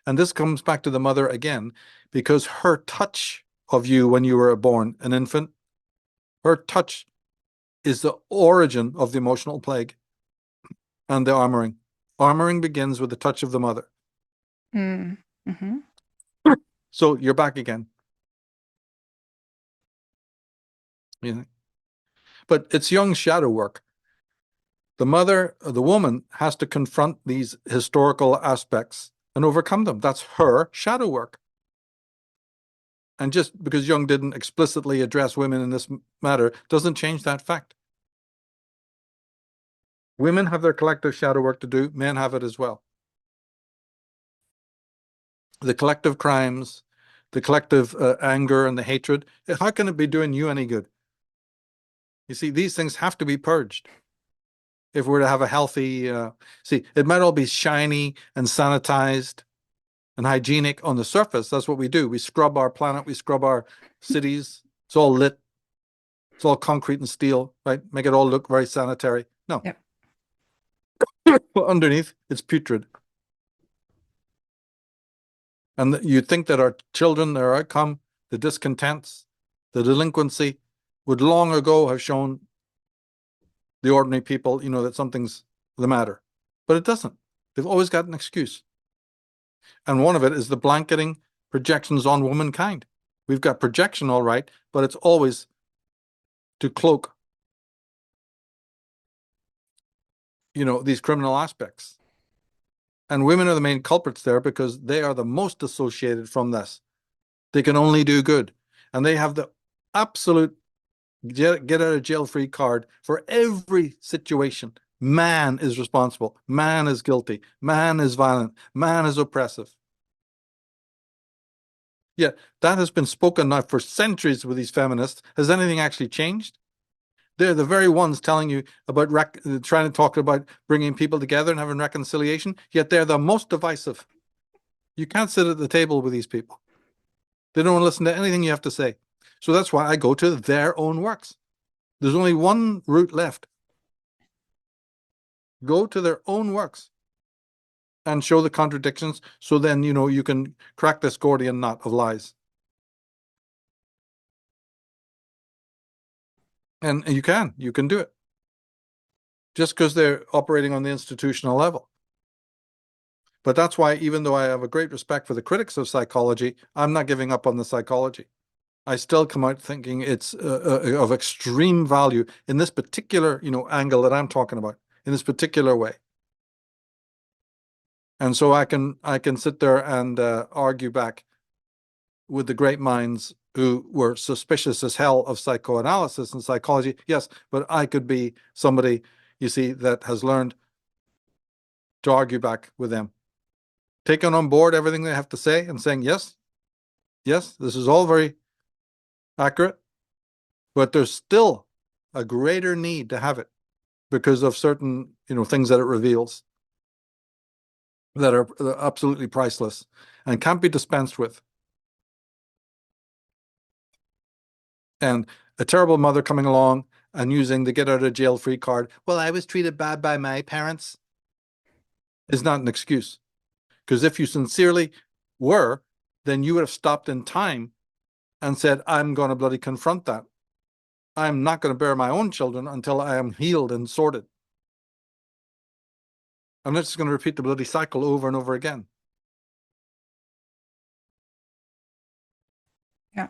And this comes back to the mother again, because her touch of you when you were born, an infant, her touch is the origin of the emotional plague and the armoring. Armoring begins with the touch of the mother. Mm-hmm. So you're back again. Yeah. But it's young shadow work. The mother, the woman, has to confront these historical aspects and overcome them. That's her shadow work. And just because Jung didn't explicitly address women in this matter doesn't change that fact. Women have their collective shadow work to do. Men have it as well. The collective crimes, the collective anger and the hatred, how can it be doing you any good? You see, these things have to be purged if we're to have a healthy, see, it might all be shiny and sanitized and hygienic on the surface. That's what we do. We scrub our planet, we scrub our cities. It's all lit. It's all concrete and steel, right? Make it all look very sanitary. No. Yep. But underneath, it's putrid. And you think that our children, their outcome, the discontents, the delinquency, would long ago have shown the ordinary people, that something's the matter. But it doesn't. They've always got an excuse. And one of it is the blanketing projections on womankind. We've got projection, all right, but it's always to cloak, these criminal aspects. And women are the main culprits there because they are the most associated from this. They can only do good. And they have the absolute get out of jail free card for every situation. Man is responsible. Man is guilty. Man is violent. Man is oppressive. Yet that has been spoken now for centuries with these feminists. Has anything actually changed? They're the very ones telling you about trying to talk about bringing people together and having reconciliation, yet they're the most divisive. You can't sit at the table with these people. They don't want to listen to anything you have to say. So that's why I go to their own works. There's only one route left. Go to their own works and show the contradictions, so then, you can crack this Gordian knot of lies. And you can do it. Just because they're operating on the institutional level. But that's why, even though I have a great respect for the critics of psychology, I'm not giving up on the psychology. I still come out thinking it's of extreme value in this particular, angle that I'm talking about, in this particular way. And so I can sit there and argue back with the great minds who were suspicious as hell of psychoanalysis and psychology. Yes, but I could be somebody, you see, that has learned to argue back with them, taking on board everything they have to say and saying, yes, this is all very accurate, but there's still a greater need to have it. because of certain, things that it reveals that are absolutely priceless and can't be dispensed with. And a terrible mother coming along and using the get out of jail free card, well, I was treated bad by my parents, is not an excuse. Because if you sincerely were, then you would have stopped in time and said, I'm going to bloody confront that. I'm not going to bear my own children until I am healed and sorted. I'm not just going to repeat the bloody cycle over and over again. Yeah.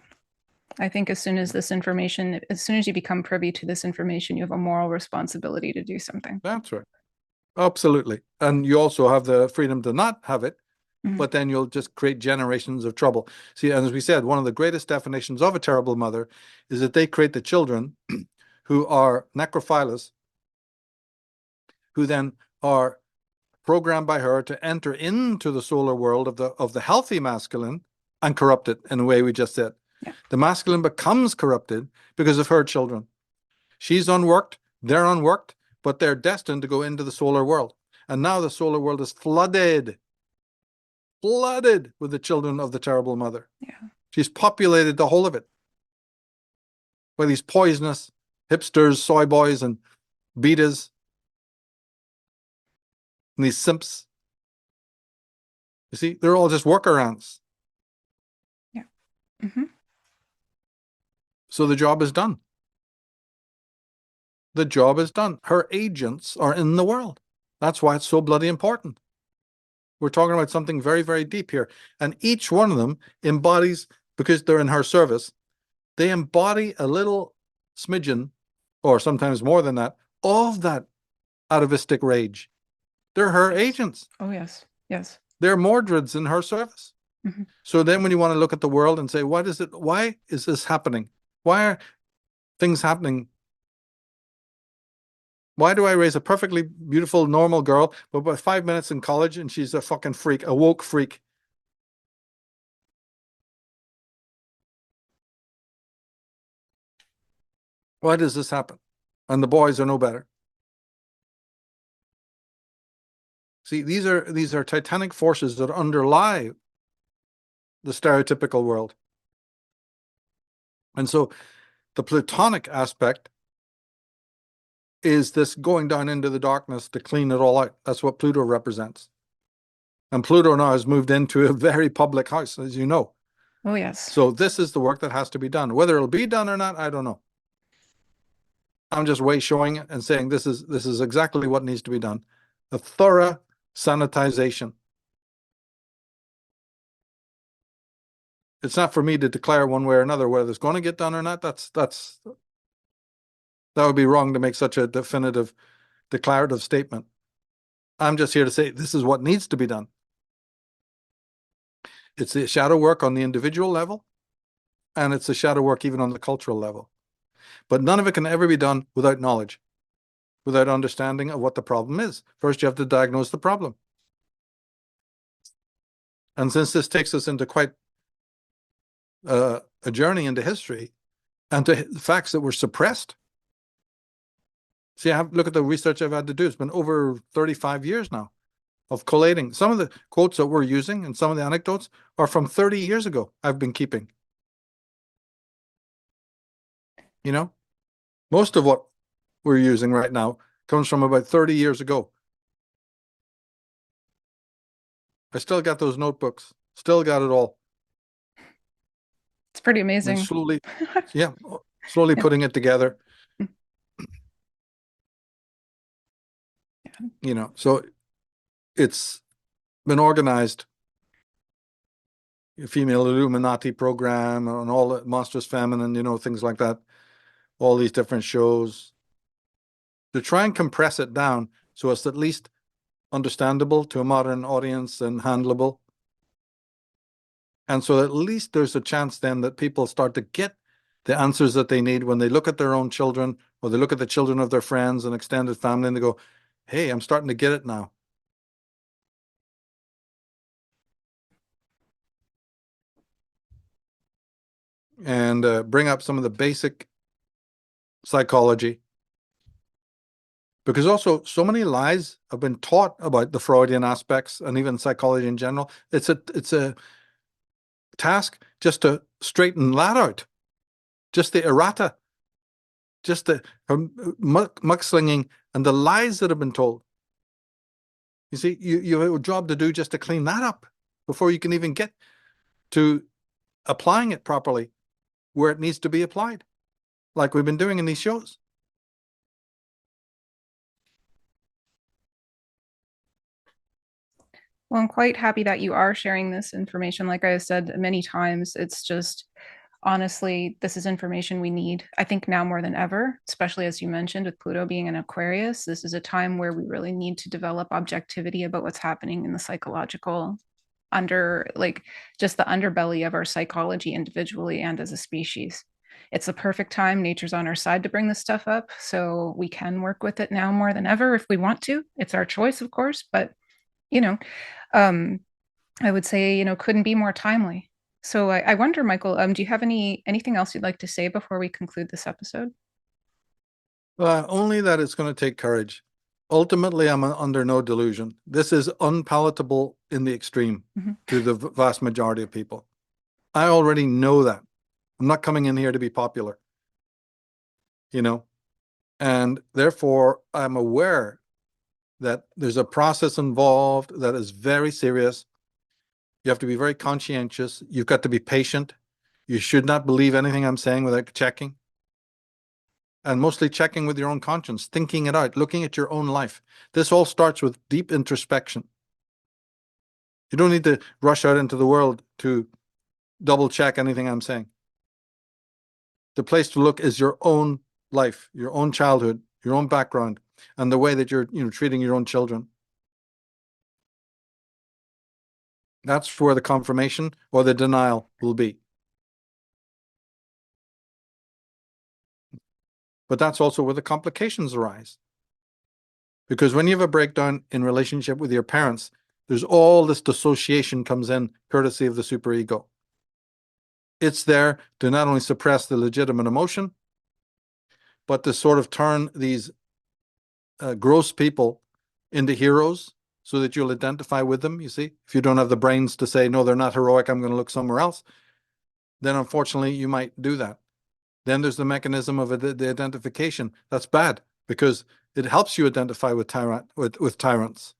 I think as soon as you become privy to this information, you have a moral responsibility to do something. That's right. Absolutely. And you also have the freedom to not have it, but then you'll just create generations of trouble. See, and as we said, one of the greatest definitions of a terrible mother is that they create the children who are necrophilous, who then are programmed by her to enter into the solar world of the healthy masculine and corrupt it in a way we just said. Yeah. The masculine becomes corrupted because of her children. She's unworked, they're unworked, but they're destined to go into the solar world. And now the solar world is flooded with the children of the terrible mother. Yeah. She's populated the whole of it by these poisonous hipsters, soy boys, and betas, and these simps. You see, they're all just workarounds. Yeah. So the job is done. The job is done. Her agents are in the world. That's why it's so bloody important. We're talking about something very, very deep here. And each one of them embodies, because they're in her service, they embody a little smidgen, or sometimes more than that, of that atavistic rage. They're her agents. Oh, yes. Yes. They're Mordreds in her service. So then when you want to look at the world and say, why is this happening? Why are things happening? Why do I raise a perfectly beautiful, normal girl, but by 5 minutes in college and she's a fucking freak, a woke freak? Why does this happen? And the boys are no better. See, these are titanic forces that underlie the stereotypical world. And so the Platonic aspect is this going down into the darkness to clean it all out. That's what Pluto represents. And Pluto now has moved into a very public house, as you know. Oh, yes. So this is the work that has to be done. Whether it'll be done or not, I don't know. I'm just showing it and saying this is exactly what needs to be done. A thorough sanitization. It's not for me to declare one way or another whether it's going to get done or not. That would be wrong to make such a definitive, declarative statement. I'm just here to say this is what needs to be done. It's the shadow work on the individual level, and it's the shadow work even on the cultural level. But none of it can ever be done without knowledge, without understanding of what the problem is. First, you have to diagnose the problem. And since this takes us into quite a journey into history and to facts that were suppressed. See, look at the research I've had to do. It's been over 35 years now of collating. Some of the quotes that we're using and some of the anecdotes are from 30 years ago I've been keeping. Most of what we're using right now comes from about 30 years ago. I still got those notebooks, still got it all. It's pretty amazing. And slowly putting it together. So it's been organized. Female Illuminati program and all the Monstrous Feminine, things like that. All these different shows. To try and compress it down so it's at least understandable to a modern audience and handleable. And so at least there's a chance then that people start to get the answers that they need when they look at their own children or they look at the children of their friends and extended family and they go, hey, I'm starting to get it now. And bring up some of the basic psychology, Because also so many lies have been taught about the Freudian aspects and even psychology in general. It's a task just to straighten that out, just the errata, just the mudslinging and the lies that have been told. You see, you have a job to do just to clean that up before you can even get to applying it properly where it needs to be applied, like we've been doing in these shows. Well, I'm quite happy that you are sharing this information. Like I said many times, it's just honestly, this is information we need. I think now more than ever, especially as you mentioned, with Pluto being an Aquarius, this is a time where we really need to develop objectivity about what's happening in the psychological like just the underbelly of our psychology individually and as a species. It's the perfect time. Nature's on our side to bring this stuff up. So we can work with it now more than ever if we want to. It's our choice, of course, but you know, um, I would say, couldn't be more timely. So I wonder, Michael, do you have anything else you'd like to say before we conclude this episode? Only that it's going to take courage. Ultimately, I'm under no delusion. This is unpalatable in the extreme to the vast majority of people. I already know that. I'm not coming in here to be popular, and therefore I'm aware that there's a process involved that is very serious. You have to be very conscientious. You've got to be patient. You should not believe anything I'm saying without checking. And mostly checking with your own conscience, thinking it out, looking at your own life. This all starts with deep introspection. You don't need to rush out into the world to double check anything I'm saying. The place to look is your own life, your own childhood, your own background, and the way that you're treating your own children. That's where the confirmation or the denial will be. But that's also where the complications arise. Because when you have a breakdown in relationship with your parents, there's all this dissociation comes in, courtesy of the superego. It's there to not only suppress the legitimate emotion, but to sort of turn these gross people into heroes so that you'll identify with them, you see? If you don't have the brains to say, no, they're not heroic, I'm going to look somewhere else, then unfortunately you might do that. Then there's the mechanism of the identification. That's bad because it helps you identify with tyrants.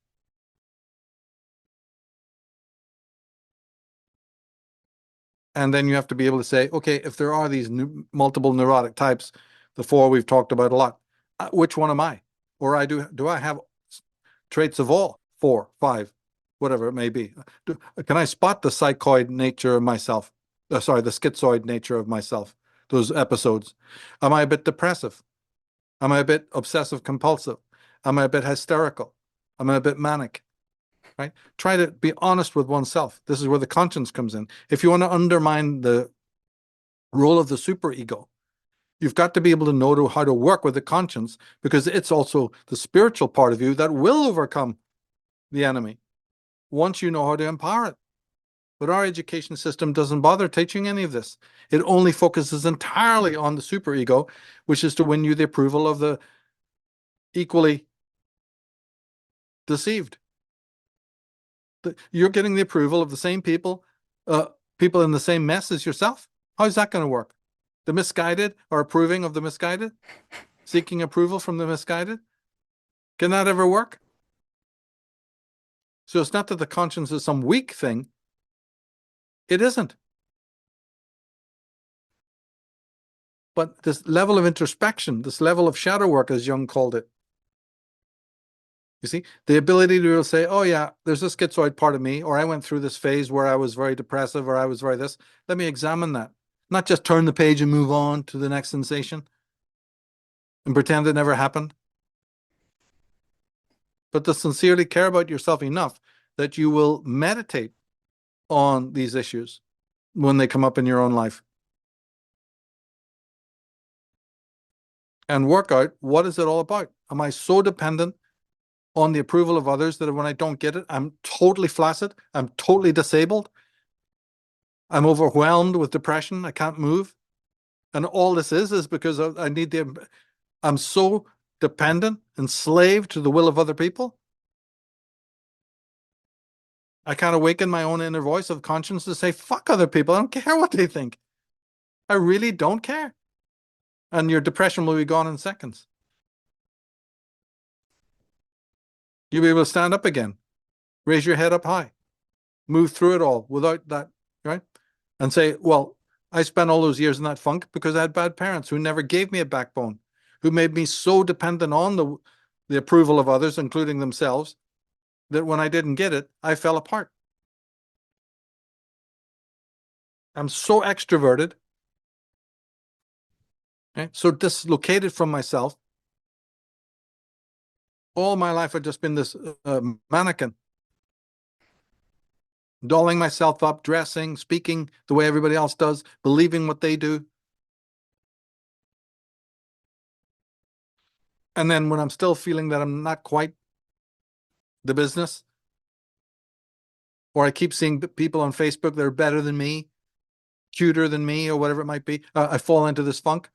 And then you have to be able to say, okay, if there are these multiple neurotic types, the four we've talked about a lot, which one am I? Or do I have traits of all 4, 5, whatever it may be? Can I spot the psychoid nature of myself? The schizoid nature of myself, those episodes. Am I a bit depressive? Am I a bit obsessive compulsive? Am I a bit hysterical? Am I a bit manic? Right? Try to be honest with oneself. This is where the conscience comes in. If you want to undermine the role of the superego, you've got to be able to know how to work with the conscience, because it's also the spiritual part of you that will overcome the enemy once you know how to empower it. But our education system doesn't bother teaching any of this. It only focuses entirely on the superego, which is to win you the approval of the equally deceived. You're getting the approval of the same people in the same mess as yourself. How's that going to work? The misguided are approving of the misguided, seeking approval from the misguided. Can that ever work? So it's not that the conscience is some weak thing. It isn't. But this level of introspection, this level of shadow work, as Jung called it, you see, the ability to say, oh yeah, there's a schizoid part of me, or I went through this phase where I was very depressive, or I was very this. Let me examine that. Not just turn the page and move on to the next sensation and pretend it never happened. But to sincerely care about yourself enough that you will meditate on these issues when they come up in your own life. And work out, what is it all about? Am I so dependent on the approval of others that when I don't get it, I'm totally flaccid, I'm totally disabled, I'm overwhelmed with depression, I can't move? And all this is because I'm so dependent, enslaved to the will of other people. I can't awaken my own inner voice of conscience to say, fuck other people. I don't care what they think. I really don't care. And your depression will be gone in seconds. You'll be able to stand up again, raise your head up high, move through it all without that, right? And say, well, I spent all those years in that funk because I had bad parents who never gave me a backbone, who made me so dependent on the approval of others, including themselves, that when I didn't get it, I fell apart. I'm so extroverted, okay? So dislocated from myself. All my life I've just been this mannequin, dolling myself up, dressing, speaking the way everybody else does, believing what they do. And then when I'm still feeling that I'm not quite the business, or I keep seeing people on Facebook that are better than me, cuter than me, or whatever it might be, I fall into this funk.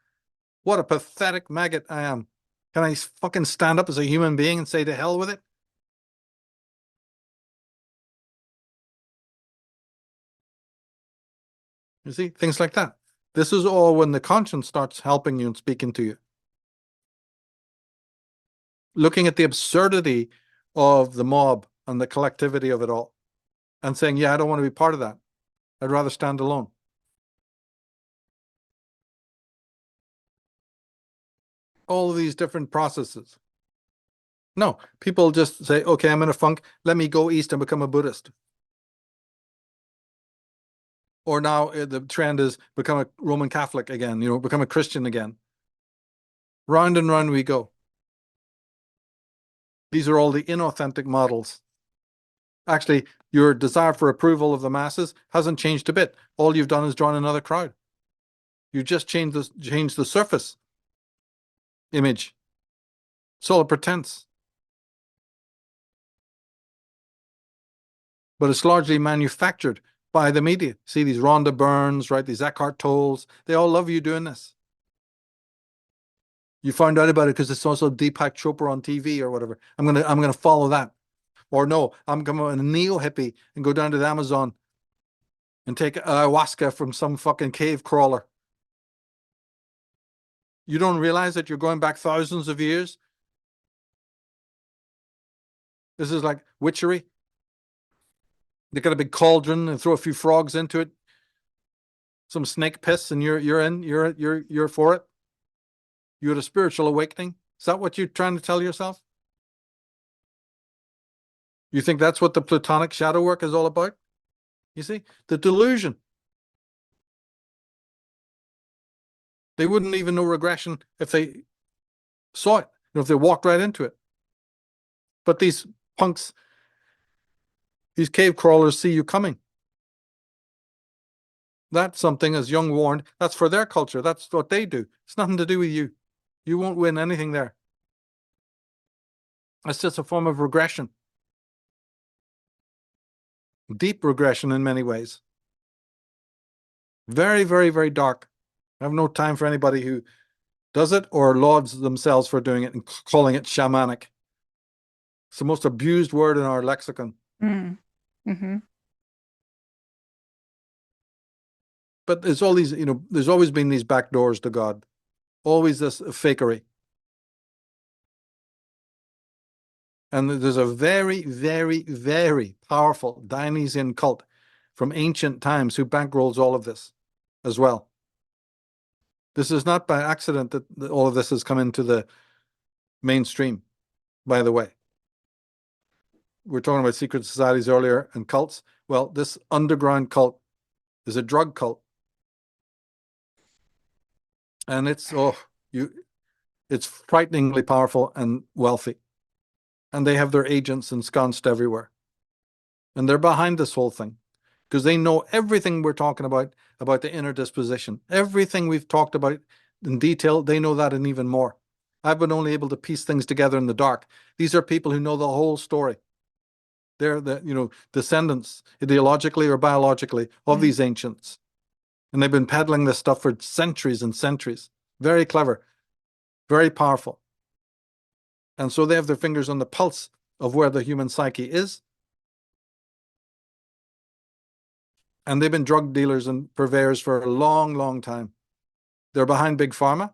What a pathetic maggot I am. Can I fucking stand up as a human being and say to hell with it? You see, things like that. This is all when the conscience starts helping you and speaking to you. Looking at the absurdity of the mob and the collectivity of it all and saying, yeah, I don't want to be part of that. I'd rather stand alone. All of these different processes. No, people just say, okay, I'm in a funk. Let me go east and become a Buddhist. Or now the trend is become a Roman Catholic again, become a Christian again. Round and round we go. These are all the inauthentic models. Actually, your desire for approval of the masses hasn't changed a bit. All you've done is drawn another crowd. You just changed the surface image. It's all a pretense. But it's largely manufactured by the media. See these Rhonda Byrnes, right? These Eckhart Tolles. They all love you doing this. You found out about it because it's also Deepak Chopra on TV or whatever. I'm gonna follow that. Or no, I'm going to neo hippie and go down to the Amazon and take ayahuasca from some fucking cave crawler. You don't realize that you're going back thousands of years? This is like witchery. They got a big cauldron and throw a few frogs into it, some snake piss, and you're for it. You had a spiritual awakening. Is that what you're trying to tell yourself? You think that's what the Platonic shadow work is all about? You see, the delusion. They wouldn't even know regression if they saw it, if they walked right into it. But these punks, these cave crawlers see you coming. That's something, as Jung warned, that's for their culture. That's what they do. It's nothing to do with you. You won't win anything there. It's just a form of regression. Deep regression in many ways. Very, very, very dark. I have no time for anybody who does it or lauds themselves for doing it and calling it shamanic. It's the most abused word in our lexicon. Mm-hmm. But there's all these, there's always been these back doors to God. Always this fakery. And there's a very, very, very powerful Dionysian cult from ancient times who bankrolls all of this as well. This is not by accident that all of this has come into the mainstream, by the way. We're talking about secret societies earlier and cults. Well, this underground cult is a drug cult. And it's frighteningly powerful and wealthy. And they have their agents ensconced everywhere. And they're behind this whole thing because they know everything we're talking about the inner disposition. Everything we've talked about in detail, they know that and even more. I've been only able to piece things together in the dark. These are people who know the whole story. They're the descendants, ideologically or biologically, of these ancients. And they've been peddling this stuff for centuries and centuries. Very clever, very powerful. And so they have their fingers on the pulse of where the human psyche is. And they've been drug dealers and purveyors for a long, long time. They're behind Big Pharma,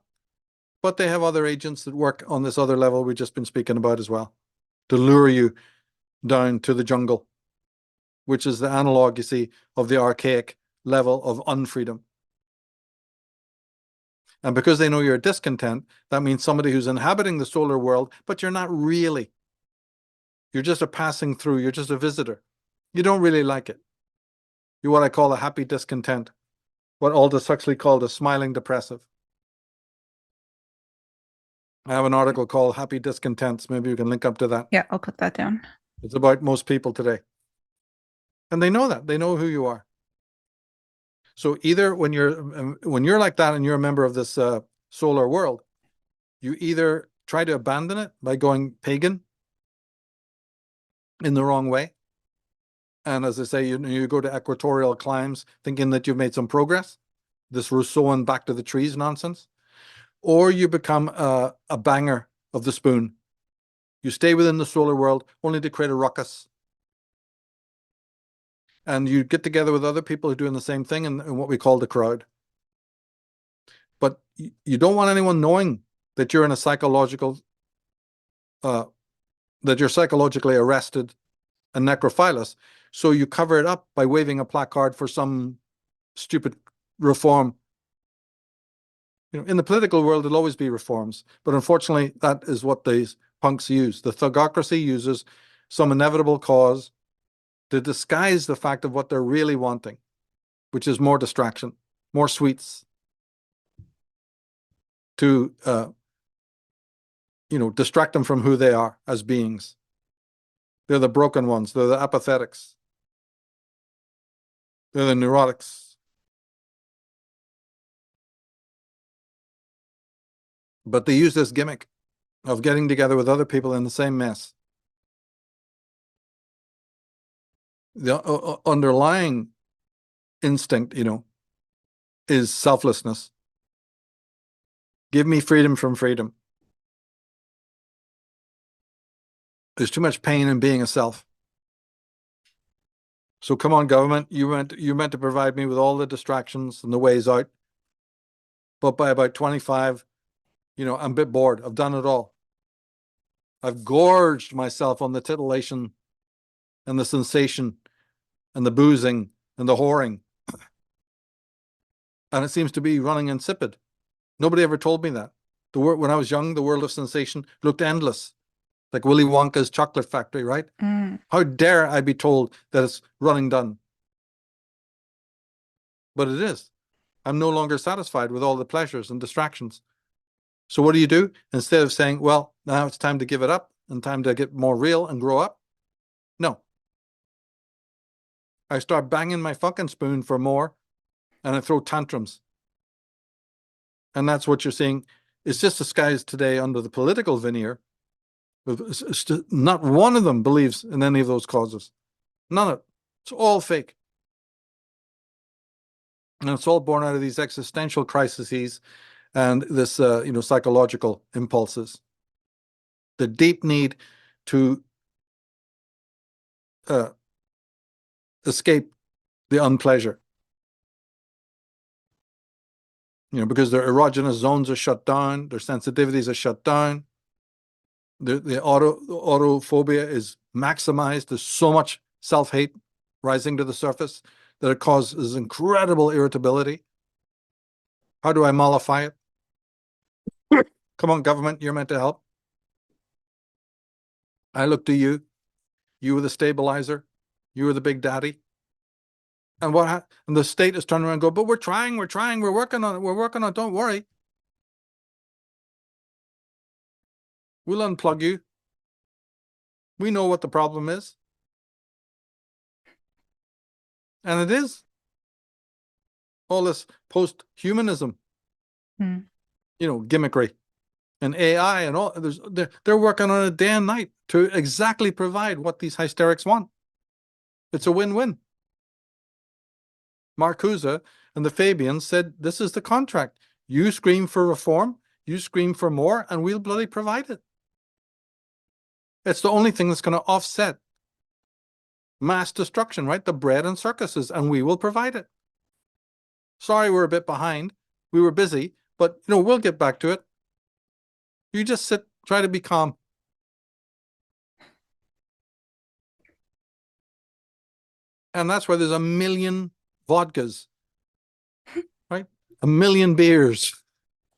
but they have other agents that work on this other level we've just been speaking about as well, to lure you down to the jungle, which is the analog, you see, of the archaic level of unfreedom. And because they know you're a discontent, that means somebody who's inhabiting the solar world, but you're not really. You're just a passing through. You're just a visitor. You don't really like it. You're what I call a happy discontent, what Aldous Huxley called a smiling depressive. I have an article called Happy Discontents. Maybe you can link up to that. Yeah, I'll put that down. It's about most people today. And they know that. They know who you are. So either when you're like that and you're a member of this solar world, you either try to abandon it by going pagan in the wrong way. And as I say, you go to equatorial climes thinking that you've made some progress, this Rousseauan back to the trees nonsense, or you become a banger of the spoon. You stay within the solar world only to create a ruckus. And you get together with other people who are doing the same thing in what we call the crowd. But you don't want anyone knowing that you're in a psychological, that you're psychologically arrested and necrophilous. So you cover it up by waving a placard for some stupid reform. You know, in the political world, there'll always be reforms, but unfortunately, that is what these punks use. The thugocracy uses some inevitable cause to disguise the fact of what they're really wanting, which is more distraction, more sweets, to distract them from who they are as beings. They're the broken ones. They're the apathetics. They're the neurotics. But they use this gimmick of getting together with other people in the same mess. The underlying instinct, is selflessness. Give me freedom from freedom. There's too much pain in being a self. So come on, government, you meant to provide me with all the distractions and the ways out. But by about 25, I'm a bit bored. I've done it all. I've gorged myself on the titillation and the sensation and the boozing and the whoring. And it seems to be running insipid. Nobody ever told me that. When I was young, the world of sensation looked endless, like Willy Wonka's chocolate factory, right? Mm. How dare I be told that it's running done? But it is. I'm no longer satisfied with all the pleasures and distractions. So what do? Instead of saying, well, now it's time to give it up and time to get more real and grow up? No. I start banging my fucking spoon for more and I throw tantrums. And that's what you're seeing. It's just disguised today under the political veneer. Not one of them believes in any of those causes. None of it. It's all fake. And it's all born out of these existential crises and this, psychological impulses. The deep need to escape the unpleasure. Because their erogenous zones are shut down, their sensitivities are shut down, the autophobia is maximized. There's so much self-hate rising to the surface that it causes incredible irritability. How do I mollify it? Come on, government, you're meant to help. I look to you. You were the stabilizer. You were the big daddy. And and the state is turning around and go, but we're trying, we're working on it, don't worry. We'll unplug you. We know what the problem is. And it is. All this post-humanism, gimmickry and AI and all, they're working on it day and night to exactly provide what these hysterics want. It's a win-win. Marcuse and the Fabians said, this is the contract. You scream for reform, you scream for more, and we'll bloody provide it. It's the only thing that's going to offset mass destruction, right? The bread and circuses, and we will provide it. Sorry, we're a bit behind. We were busy, but we'll get back to it. You just sit, try to be calm. And that's why there's a million vodkas, right? A million beers.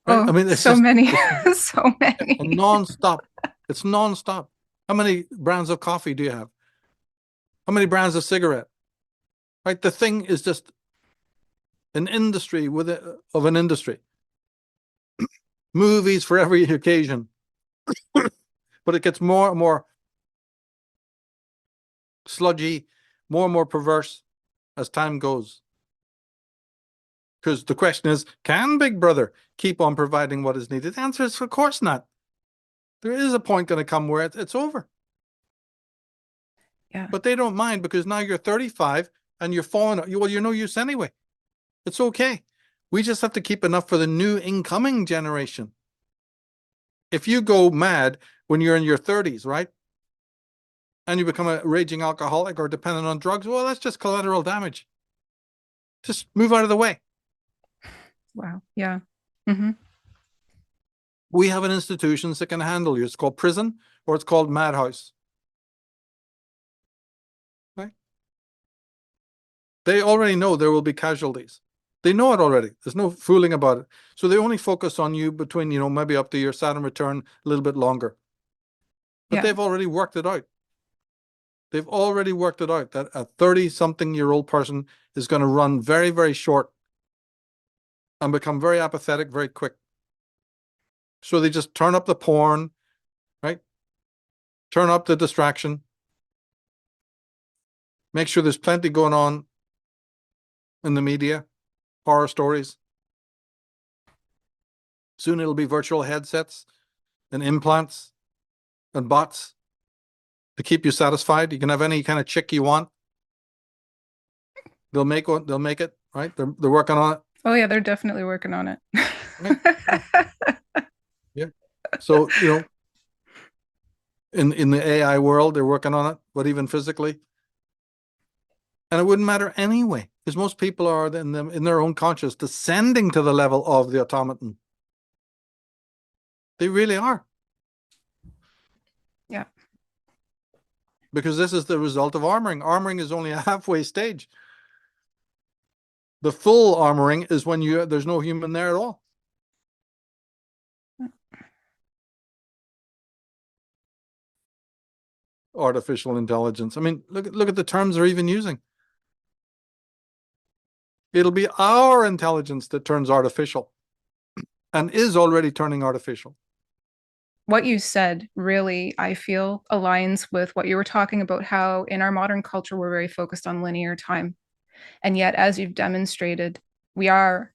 Right? Oh, I mean, it's so just many, it's so many. non-stop. It's non-stop. How many brands of coffee do you have? How many brands of cigarette? Right? The thing is just an industry of an industry. Movies for every occasion. But it gets more and more sludgy, more and more perverse as time goes. Because the question is, can Big Brother keep on providing what is needed? The answer is, of course not. There is a point going to come where it's over. Yeah. But they don't mind, because now you're 35 and you're falling. Well, you're no use anyway. It's okay. We just have to keep enough for the new incoming generation. If you go mad when you're in your 30s, right? And you become a raging alcoholic or dependent on drugs, well, that's just collateral damage. Just move out of the way. Wow. Yeah. Mm-hmm. We have an institution that can handle you. It's called prison, or it's called madhouse. Right? They already know there will be casualties. They know it already. There's no fooling about it. So they only focus on you between, maybe up to your Saturn return a little bit longer. But they've already worked it out. They've already worked it out that a 30-something-year-old person is going to run very, very short and become very apathetic very quick. So they just turn up the porn, right? Turn up the distraction. Make sure there's plenty going on in the media, horror stories. Soon it'll be virtual headsets and implants and bots to keep you satisfied. You can have any kind of chick you want. They'll make it, right? They're working on it. Oh yeah, they're definitely working on it. Yeah. So, in the AI world, they're working on it, but even physically. And it wouldn't matter anyway, because most people are in their own conscious descending to the level of the automaton. They really are. Yeah. Because this is the result of armoring. Armoring is only a halfway stage. The full armoring is when there's no human there at all. Artificial intelligence. I mean, look at the terms they're even using. It'll be our intelligence that turns artificial and is already turning artificial. What you said really, I feel, aligns with what you were talking about, how in our modern culture, we're very focused on linear time. And yet, as you've demonstrated, we are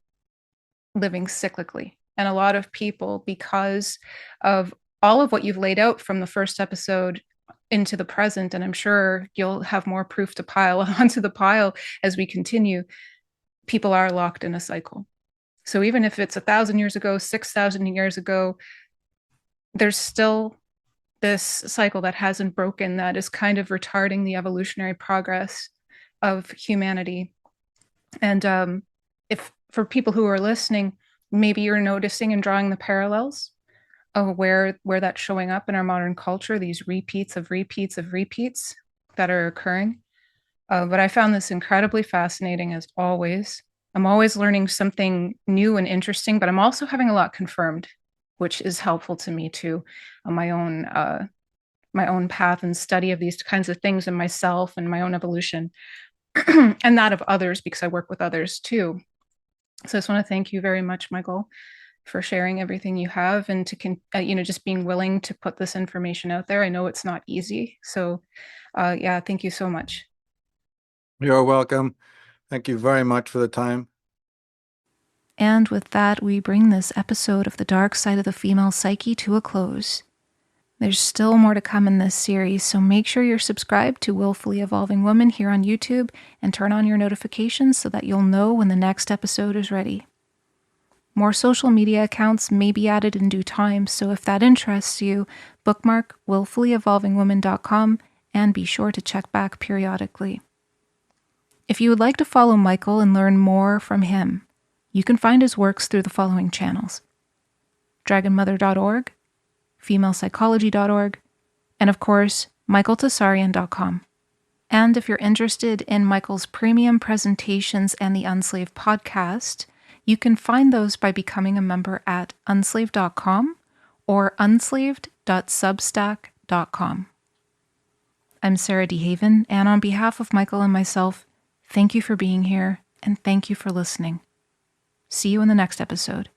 living cyclically. And a lot of people, because of all of what you've laid out from the first episode into the present, and I'm sure you'll have more proof to pile onto the pile as we continue, people are locked in a cycle. So even if it's 1,000 years ago, 6,000 years ago, there's still this cycle that hasn't broken, that is kind of retarding the evolutionary progress of humanity. And if for people who are listening, maybe you're noticing and drawing the parallels of where that's showing up in our modern culture, these repeats of repeats of repeats that are occurring. But I found this incredibly fascinating, as always. I'm always learning something new and interesting, but I'm also having a lot confirmed, which is helpful to me too, on my own path and study of these kinds of things in myself and my own evolution, and that of others, because I work with others too. So I just want to thank you very much, Michael, for sharing everything you have, and to just being willing to put this information out there. I know it's not easy. So yeah, thank you so much. You're welcome. Thank you very much for the time. And with that, we bring this episode of The Dark Side of the Female Psyche to a close. There's still more to come in this series, so make sure you're subscribed to Willfully Evolving Woman here on YouTube and turn on your notifications so that you'll know when the next episode is ready. More social media accounts may be added in due time, so if that interests you, bookmark willfullyevolvingwoman.com and be sure to check back periodically. If you would like to follow Michael and learn more from him, you can find his works through the following channels: dragonmother.org, femalepsychology.org, and of course, michaeltsarion.com. And if you're interested in Michael's premium presentations and the Unslaved podcast, you can find those by becoming a member at unslaved.com or unslaved.substack.com. I'm Sarah DeHaven, and on behalf of Michael and myself, thank you for being here, and thank you for listening. See you in the next episode.